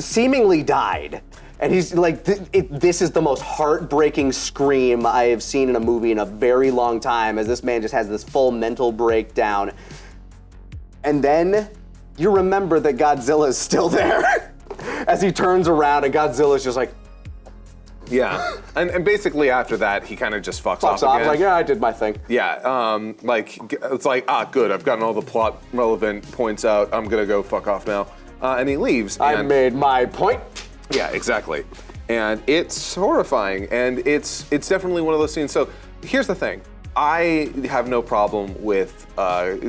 A: seemingly died. And he's like, this is the most heartbreaking scream I have seen in a movie in a very long time, as this man just has this full mental breakdown. And then you remember that Godzilla's still there as he turns around, and Godzilla's just like,
B: Yeah, and basically after that, he kind of just fucks off
A: off,
B: again.
A: like, yeah, I did my thing.
B: Yeah, like it's like, good, I've gotten all the plot relevant points out. I'm gonna go fuck off now, and he leaves.
A: I
B: and-
A: made my point.
B: Yeah, exactly. And it's horrifying, and it's definitely one of those scenes. So here's the thing. I have no problem with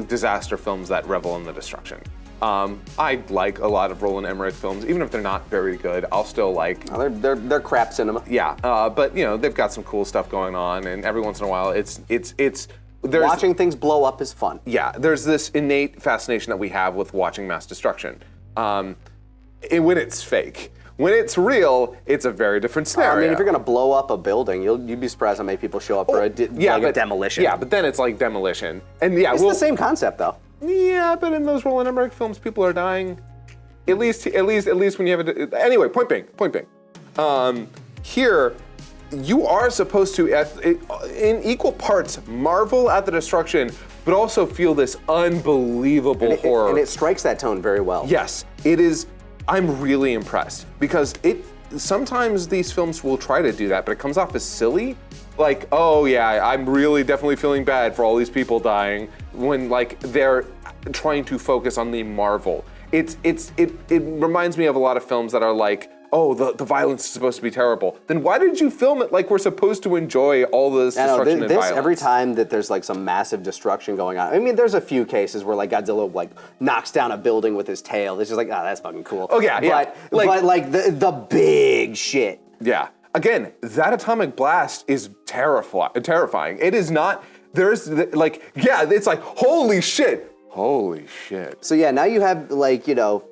B: disaster films that revel in the destruction. I like a lot of Roland Emmerich films, even if they're not very good. I'll still like.
A: Oh, they're crap cinema.
B: Yeah, but you know they've got some cool stuff going on, and every once in a while, it's there's,
A: Watching things blow up is fun.
B: Yeah, there's this innate fascination that we have with watching mass destruction, when it's fake. When it's real, it's a very different scenario.
A: I mean, if you're gonna blow up a building, you'd be surprised how many people show up for a demolition.
B: Yeah, but then it's like demolition, and
A: It's the same concept though.
B: Yeah, but in those Roland Emmerich films, people are dying. At least when you have it. Anyway, point being. Here, you are supposed to, in equal parts, marvel at the destruction, but also feel this unbelievable horror.
A: And it strikes that tone very well.
B: Yes, it is. I'm really impressed because sometimes these films will try to do that, but it comes off as silly. Like, oh yeah, I'm really definitely feeling bad for all these people dying, when like they're trying to focus on the marvel. It reminds me of a lot of films that are like, oh, the violence is supposed to be terrible. Then why did you film it like we're supposed to enjoy all this destruction and violence?
A: Every time that there's like some massive destruction going on, I mean, there's a few cases where like Godzilla like knocks down a building with his tail. It's just like, oh, that's fucking cool.
B: Oh yeah, yeah.
A: But like the big shit.
B: Yeah. Again, that atomic blast is terrifying. It is not. There's like, yeah, it's like holy shit.
A: So yeah, now you have like, you know,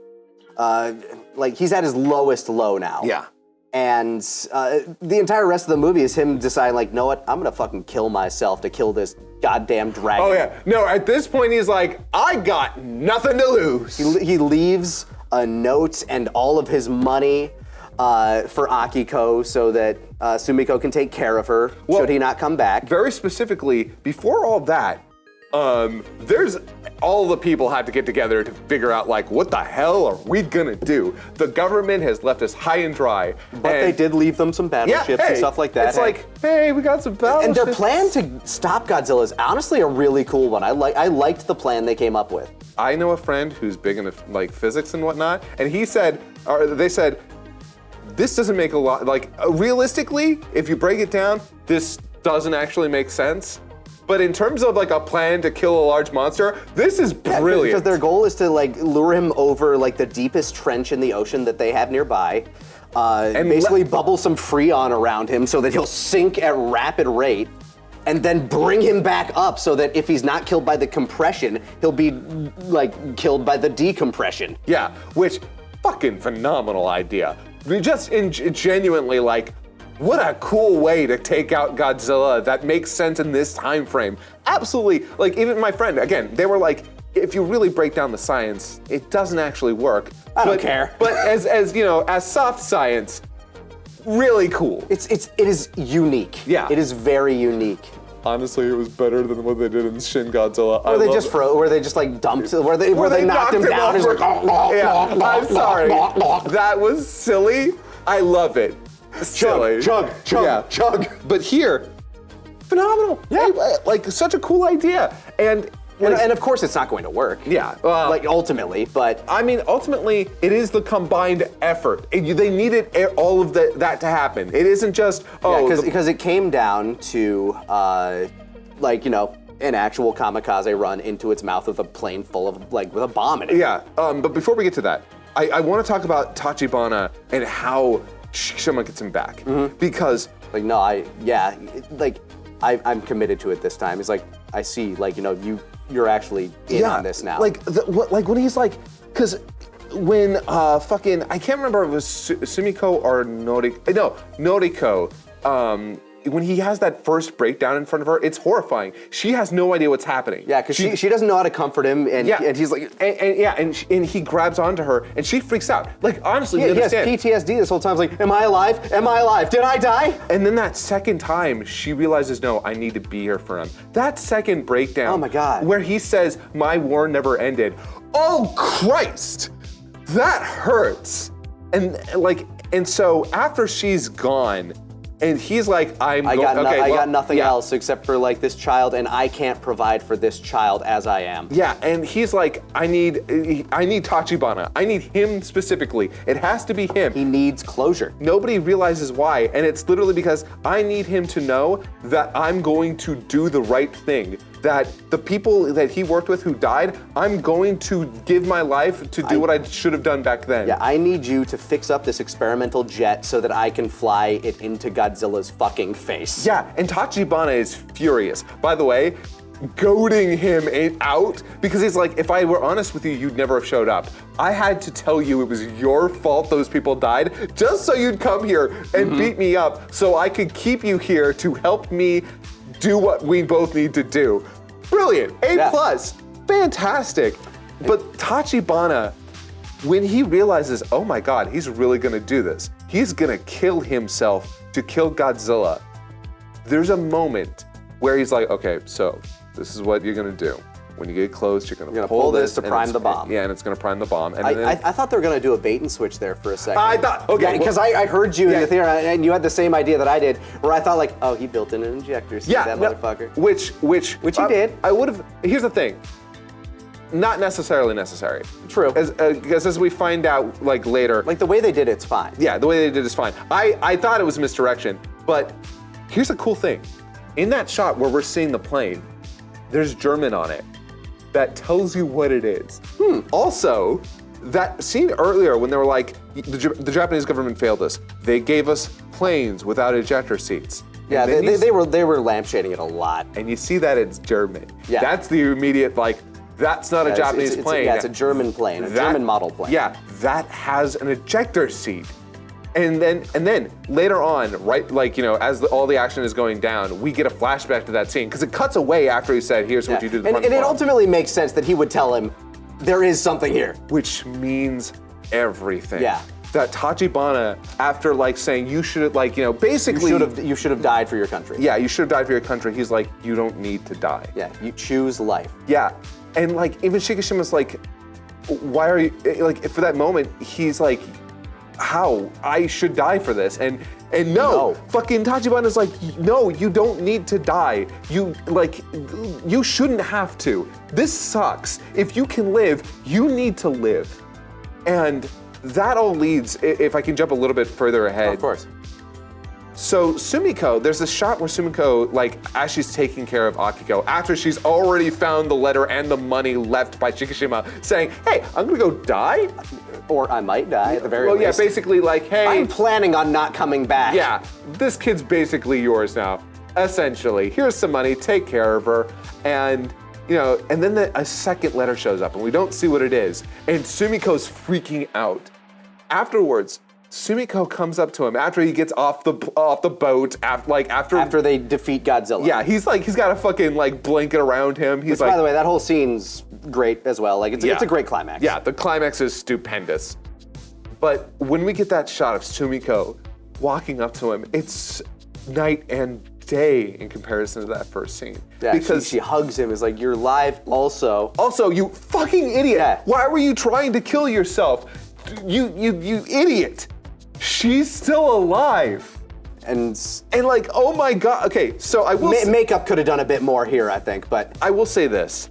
A: like he's at his lowest low now.
B: Yeah.
A: And the entire rest of the movie is him deciding like, know what, I'm gonna fucking kill myself to kill this goddamn dragon.
B: Oh yeah. No, at this point he's like, I got nothing to lose.
A: He leaves a note and all of his money for Akiko so that Sumiko can take care of her should he not come back.
B: Very specifically, before all that, there's all the people had to get together to figure out like, what the hell are we gonna do? The government has left us high and dry.
A: But they did leave them some battleships and stuff like that.
B: It's like, hey, we got some battleships.
A: And their plan to stop Godzilla is honestly a really cool one. I liked the plan they came up with.
B: I know a friend who's big into like physics and whatnot, and he said, or they said, this doesn't make a lot, like realistically, if you break it down, this doesn't actually make sense. But in terms of like a plan to kill a large monster, this is brilliant.
A: Because their goal is to like lure him over like the deepest trench in the ocean that they have nearby, and basically bubble some Freon around him so that he'll sink at rapid rate, and then bring him back up so that if he's not killed by the compression, he'll be like killed by the decompression.
B: Yeah, which fucking phenomenal idea. Just genuinely like, what a cool way to take out Godzilla that makes sense in this time frame. Absolutely, like even my friend, again, they were like, if you really break down the science, it doesn't actually work.
A: I don't care.
B: But as you know, as soft science, really cool.
A: It is unique.
B: Yeah.
A: It is very unique.
B: Honestly, it was better than what they did in Shin Godzilla.
A: Where they just like dumped, where they knocked him down. He's like,
B: yeah, I'm sorry. That was silly. I love it. Silly.
A: Chug.
B: But here, phenomenal. Yeah, like such a cool idea. And
A: and of course, it's not going to work.
B: Yeah,
A: like ultimately, but
B: I mean, ultimately, it is the combined effort. They needed all of that to happen. It isn't just
A: because it came down to like an actual kamikaze run into its mouth with a plane full of with a bomb in it.
B: Yeah, but before we get to that, I want to talk about Tachibana and how Shikishima gets him back because
A: I'm committed to it this time. It's like I see, you're actually in on this now.
B: Like when he's like, because when fucking I can't remember if it was Sumiko or Noriko. When he has that first breakdown in front of her, it's horrifying. She has no idea what's happening.
A: Yeah, because she doesn't know how to comfort him, and he's like,
B: and he grabs onto her, and she freaks out. Like honestly,
A: he has PTSD this whole time. He's like, am I alive? Am I alive? Did I die?
B: And then that second time, she realizes, no, I need to be here for him. That second breakdown,
A: oh my God,
B: where he says, my war never ended. Oh Christ, that hurts. And so after she's gone. And he's like, I
A: got nothing else except for this child, and I can't provide for this child as I am.
B: Yeah, and he's like, I need Tachibana. I need him specifically. It has to be him.
A: He needs closure.
B: Nobody realizes why, and it's literally because I need him to know that I'm going to do the right thing. That the people that he worked with who died, I'm going to give my life to do what I should have done back then.
A: Yeah, I need you to fix up this experimental jet so that I can fly it into Godzilla's fucking face.
B: Yeah, and Tachibana is furious. By the way, goading him out because he's like, if I were honest with you, you'd never have showed up. I had to tell you it was your fault those people died just so you'd come here and beat me up so I could keep you here to help me do what we both need to do. Brilliant, A+, fantastic. But Tachibana, when he realizes, oh my God, he's really gonna do this. He's gonna kill himself to kill Godzilla. There's a moment where he's like, okay, so this is what you're gonna do. When you get close, you're gonna pull this
A: to prime the bomb.
B: Yeah, and it's gonna prime the bomb. And
A: I thought they were gonna do a bait and switch there for a second.
B: I thought, okay.
A: Because I heard you in the theater, and you had the same idea that I did, where I thought oh, he built in an injector seat, that motherfucker.
B: Which
A: he did.
B: I would have, here's the thing. Not necessarily necessary.
A: True.
B: Because as we find out later.
A: The way they did it's fine.
B: Yeah, the way they did it's fine. I thought it was misdirection, but here's a cool thing. In that shot where we're seeing the plane, there's German on it that tells you what it is. Also, that scene earlier when they were like, the Japanese government failed us. They gave us planes without ejector seats.
A: Yeah, they were lampshading it a lot.
B: And you see that it's German.
A: Yeah.
B: That's the immediate that's not a Japanese plane.
A: It's a German plane, a German model plane.
B: Yeah, that has an ejector seat. And then later on, right, as all the action is going down, we get a flashback to that scene because it cuts away after he said, "Here's what you do."
A: And it ultimately makes sense that he would tell him, "There is something here,"
B: which means everything.
A: Yeah.
B: That Tachibana, after saying you should basically
A: you should have died for your country.
B: Yeah, you should have died for your country. He's like, you don't need to die.
A: Yeah, you choose life.
B: Yeah, and even Shikishima's like, why are you for that moment? He's like, how? I should die for this. And no, fucking Tachibana's like, no, you don't need to die. You shouldn't have to. This sucks. If you can live, you need to live. And that all leads, if I can jump a little bit further ahead.
A: Of course.
B: So Sumiko, there's this shot where Sumiko, as she's taking care of Akiko, after she's already found the letter and the money left by Shikishima, saying, hey, I'm gonna go die?
A: Or I might die at the very least.
B: Well, yeah, basically hey.
A: I'm planning on not coming back.
B: Yeah, this kid's basically yours now, essentially. Here's some money, take care of her, and and then a second letter shows up, and we don't see what it is, and Sumiko's freaking out. Afterwards, Sumiko comes up to him after he gets off the boat after
A: they defeat Godzilla.
B: Yeah, he's got a fucking blanket around him. He's
A: by the way, that whole scene's great as well. It's a great climax.
B: Yeah, the climax is stupendous. But when we get that shot of Sumiko walking up to him, it's night and day in comparison to that first scene.
A: Yeah, because she hugs him, is like, you're alive also.
B: Also, you fucking idiot.
A: Yeah.
B: Why were you trying to kill yourself? You idiot. She's still alive.
A: And
B: oh my God. Okay, so I will
A: makeup could have done a bit more here, I think, but
B: I will say this.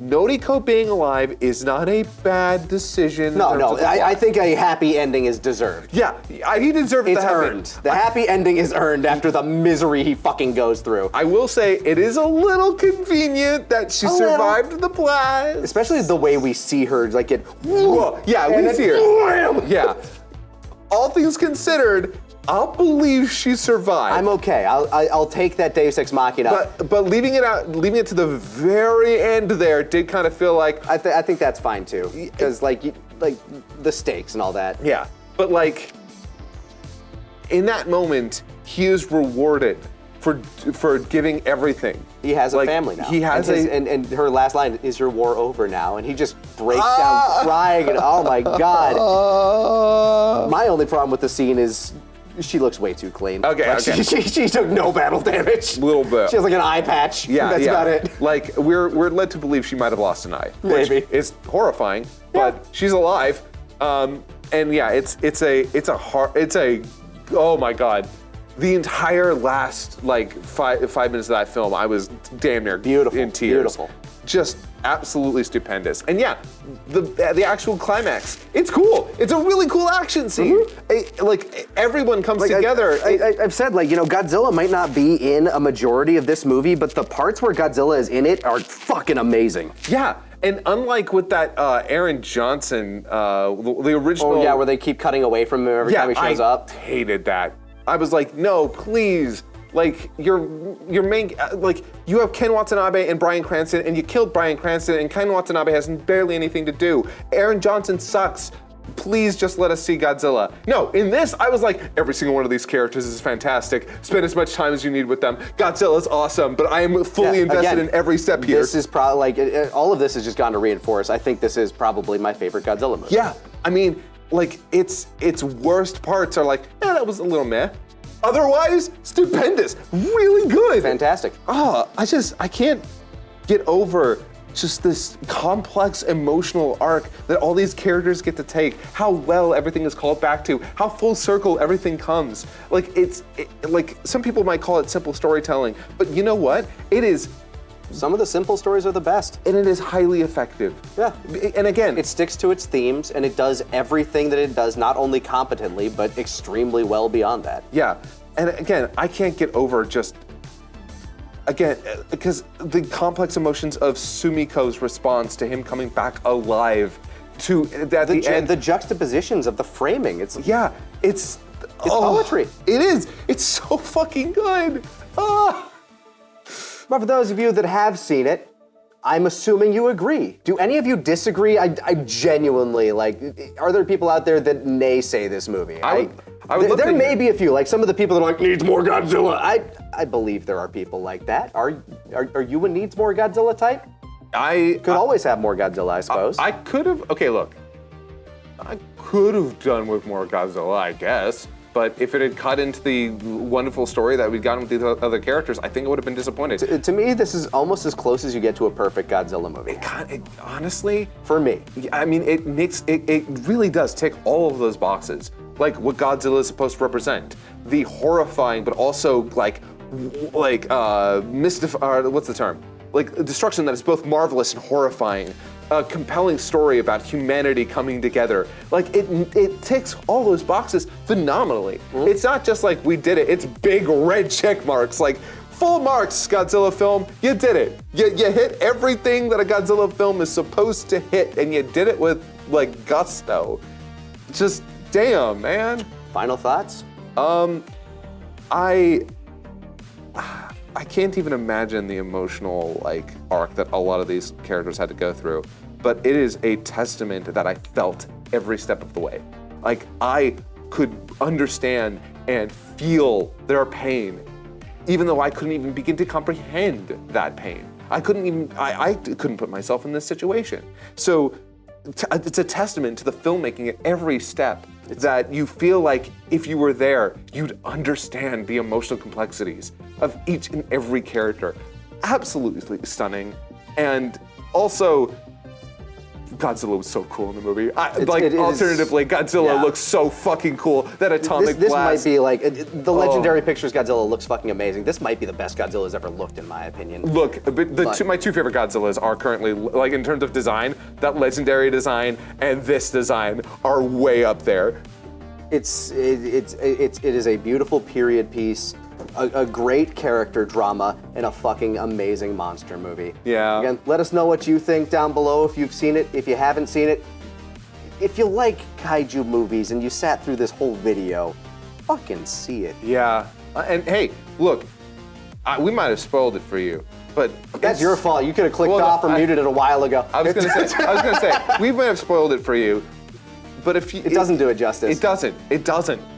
B: Noriko being alive is not a bad decision.
A: No, I think a happy ending is deserved.
B: Yeah, he deserved
A: It's
B: to have
A: earned. The happy ending is earned after the misery he fucking goes through.
B: I will say it is a little convenient that she survived the blast.
A: Especially the way we see her, like it.
B: Whoa, yeah, we see her. Yeah. All things considered, I'll believe she survived.
A: I'm okay. I'll take that Deus Ex Machina.
B: But leaving it to the very end there did kind of feel like
A: I think that's fine too, because like the stakes and all that.
B: yeah. But like in that moment, he is rewarded for giving everything.
A: He has a
B: Like,
A: family now.
B: he has
A: and her last line is your war over now, and he just breaks down crying. And oh my god. My only problem with the scene is she looks way too clean.
B: Okay,
A: Like,
B: okay.
A: She took no battle damage.
B: Little bit.
A: She has like an eye patch.
B: Yeah,
A: That's
B: yeah.
A: about it.
B: Like we're led to believe she might have lost an eye. Which
A: Maybe.
B: is horrifying, but she's alive. And yeah, it's a oh my god. The entire last like five minutes of that film, I was damn near
A: Beautiful,
B: in tears.
A: beautiful.
B: Just absolutely stupendous. And yeah, the actual climax, it's cool. It's a really cool action scene. Like everyone comes together.
A: I've said, like, you know, Godzilla might not be in a majority of this movie, but the parts where Godzilla is in it are fucking amazing.
B: Yeah, and unlike with that Aaron Johnson, the original.
A: Oh yeah, where they keep cutting away from him every time he shows up.
B: Hated that. I was like, no, please. Like your main, like you have Ken Watanabe and Bryan Cranston, and you killed Bryan Cranston, and Ken Watanabe has barely anything to do. Aaron Johnson sucks. Please just let us see Godzilla. No, in this, I was like, every single one of these characters is fantastic. Spend as much time as you need with them. Godzilla's awesome, but I am fully invested in every step here.
A: This is probably like all of this has just gone to reinforce. I think this is probably my favorite Godzilla movie.
B: Yeah, I mean, like its worst parts are like, that was a little meh. Otherwise, stupendous, really good.
A: Fantastic.
B: I can't get over just this complex emotional arc that all these characters get to take, how well everything is called back to, how full circle everything comes. Like like some people might call it simple storytelling, but you know what? It is.
A: Some of the simple stories are the best.
B: And it is highly effective.
A: Yeah.
B: And again,
A: It sticks to its themes, and it does everything that it does, not only competently, but extremely well beyond that.
B: yeah. And again, I can't get over just, again, because the complex emotions of Sumiko's response to him coming back alive to at the end.
A: The juxtapositions of the framing, it's
B: It's
A: poetry.
B: It is. It's so fucking good. Ah.
A: But for those of you that have seen it, I'm assuming you agree. Do any of you disagree? I genuinely, like, are there people out there that naysay this movie?
B: I would love
A: there
B: to
A: may
B: hear.
A: be a few, like some of the people that are like, needs more Godzilla. I believe there are people like that. Are you a needs more Godzilla type? Could always have more Godzilla, I suppose.
B: I could have. Okay, look. I could have done with more Godzilla, I guess. But if it had cut into the wonderful story that we'd gotten with the other characters, I think I would have been disappointed.
A: To me, this is almost as close as you get to a perfect Godzilla movie.
B: Honestly,
A: For me.
B: I mean, it really does tick all of those boxes. Like what Godzilla is supposed to represent. The horrifying, but also like what's the term? Like destruction that is both marvelous and horrifying. A compelling story about humanity coming together. Like it ticks all those boxes phenomenally. It's not just like we did it, it's big red check marks. Like full marks, Godzilla film, you did it. You hit everything that a Godzilla film is supposed to hit, and you did it with like gusto. Just damn, man.
A: Final thoughts?
B: I can't even imagine the emotional like arc that a lot of these characters had to go through, but it is a testament that I felt every step of the way. Like I could understand and feel their pain, even though I couldn't even begin to comprehend that pain. I couldn't put myself in this situation. So it's a testament to the filmmaking at every step that you feel like if you were there, you'd understand the emotional complexities of each and every character. Absolutely stunning. And also Godzilla was so cool in the movie.
A: Alternatively,
B: Godzilla looks so fucking cool. That atomic
A: this
B: blast.
A: might be like the Legendary Pictures Godzilla looks fucking amazing. This might be the best Godzilla's ever looked, in my opinion.
B: Look, my two favorite Godzillas are currently, like in terms of design, that Legendary design and this design are way up there.
A: It is a beautiful period piece, a great character drama, and a fucking amazing monster movie.
B: Yeah.
A: Again, let us know what you think down below if you've seen it. If you haven't seen it, if you like kaiju movies and you sat through this whole video, fucking see it.
B: Yeah. And hey, look, we might have spoiled it for you, but
A: That's your fault. You could have clicked off or muted it a while ago.
B: I was gonna say, we might have spoiled it for you, but if you,
A: it doesn't do it justice.
B: It doesn't.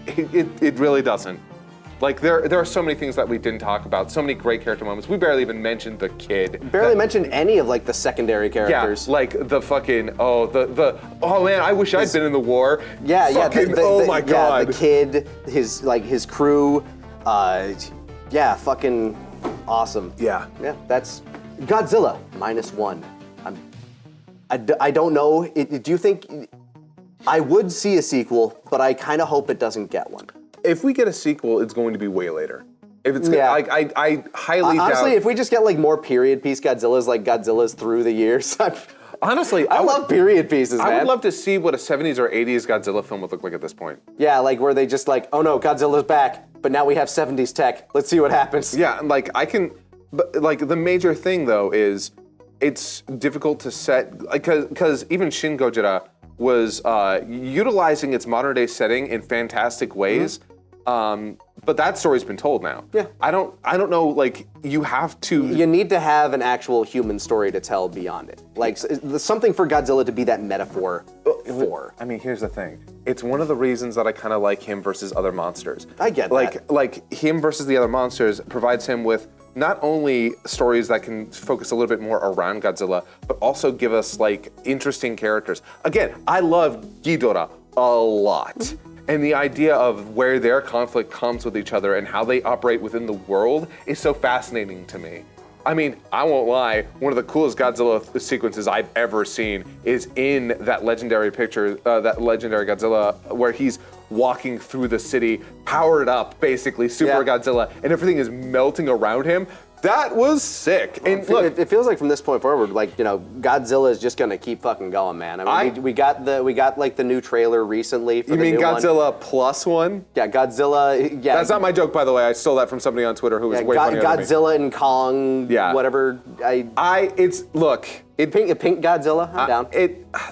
B: It really doesn't. Like there are so many things that we didn't talk about. So many great character moments. We barely even mentioned the kid.
A: Barely mentioned any of like the secondary characters.
B: Yeah, like the fucking oh man, I wish I'd been in the war.
A: Yeah,
B: fucking,
A: yeah.
B: My god.
A: The kid, his crew, fucking awesome.
B: Yeah.
A: Yeah, that's Godzilla Minus One. I don't know. Do you think I would see a sequel, but I kind of hope it doesn't get one.
B: If we get a sequel, it's going to be way later. If it's
A: Yeah.
B: like I highly
A: Honestly,
B: doubt.
A: if we just get like more period piece Godzillas, like Godzillas through the years,
B: Honestly,
A: I love period pieces, man.
B: I would love to see what a 70s or 80s Godzilla film would look like at this point.
A: Yeah, like where they just like, oh no, Godzilla's back, but now we have 70s tech. Let's see what happens.
B: Yeah, like but like the major thing though is it's difficult to set, because even Shin Gojira was utilizing its modern day setting in fantastic ways. But that story's been told now.
A: Yeah.
B: I don't know, like, you have to.
A: You need to have an actual human story to tell beyond it. Like something for Godzilla to be that metaphor for.
B: I mean, here's the thing. It's one of the reasons that I kind of like him versus other monsters.
A: I get that.
B: Like him versus the other monsters provides him with not only stories that can focus a little bit more around Godzilla, but also give us like interesting characters. Again, I love Ghidorah a lot. And the idea of where their conflict comes with each other and how they operate within the world is so fascinating to me. I mean, I won't lie, one of the coolest Godzilla sequences I've ever seen is in that legendary picture, that legendary Godzilla, where he's walking through the city, powered up, basically, Super Godzilla, and everything is melting around him. That was sick. And look,
A: it feels like from this point forward, like, you know, Godzilla is just gonna keep fucking going, man. I mean, we got like the new trailer recently for
B: you
A: the
B: mean
A: new
B: Godzilla Plus One?
A: Yeah, Godzilla. Yeah,
B: That's not my joke, by the way. I stole that from somebody on Twitter who was way funnier than me.
A: Godzilla and Kong.
B: Yeah.
A: Whatever.
B: Pink
A: Godzilla. I'm down.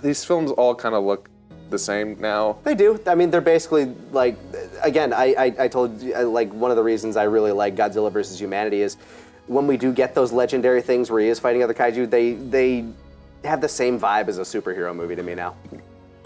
B: These films all kind of look the same now.
A: They do. I mean, they're basically like, again, I told you, like, one of the reasons I really like Godzilla versus Humanity is when we do get those legendary things where he is fighting other kaiju, they have the same vibe as a superhero movie to me now.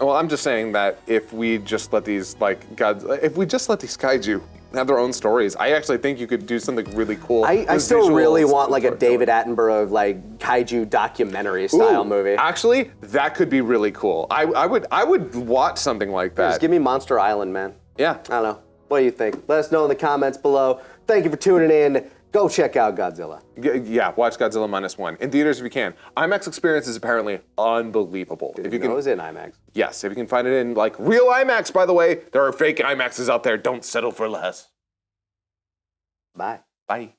B: Well, I'm just saying that if we just let these kaiju have their own stories, I actually think you could do something really cool.
A: I still really want like a David Attenborough like kaiju documentary style movie.
B: Actually, that could be really cool. I would watch something like that.
A: Just give me Monster Island, man.
B: Yeah.
A: I don't know. What do you think? Let us know in the comments below. Thank you for tuning in. Go check out Godzilla.
B: Yeah, watch Godzilla Minus One. In theaters if you can. IMAX experience is apparently unbelievable.
A: If you can, it was in IMAX.
B: Yes, if you can find it in like real IMAX, by the way. There are fake IMAXs out there. Don't settle for less.
A: Bye.
B: Bye.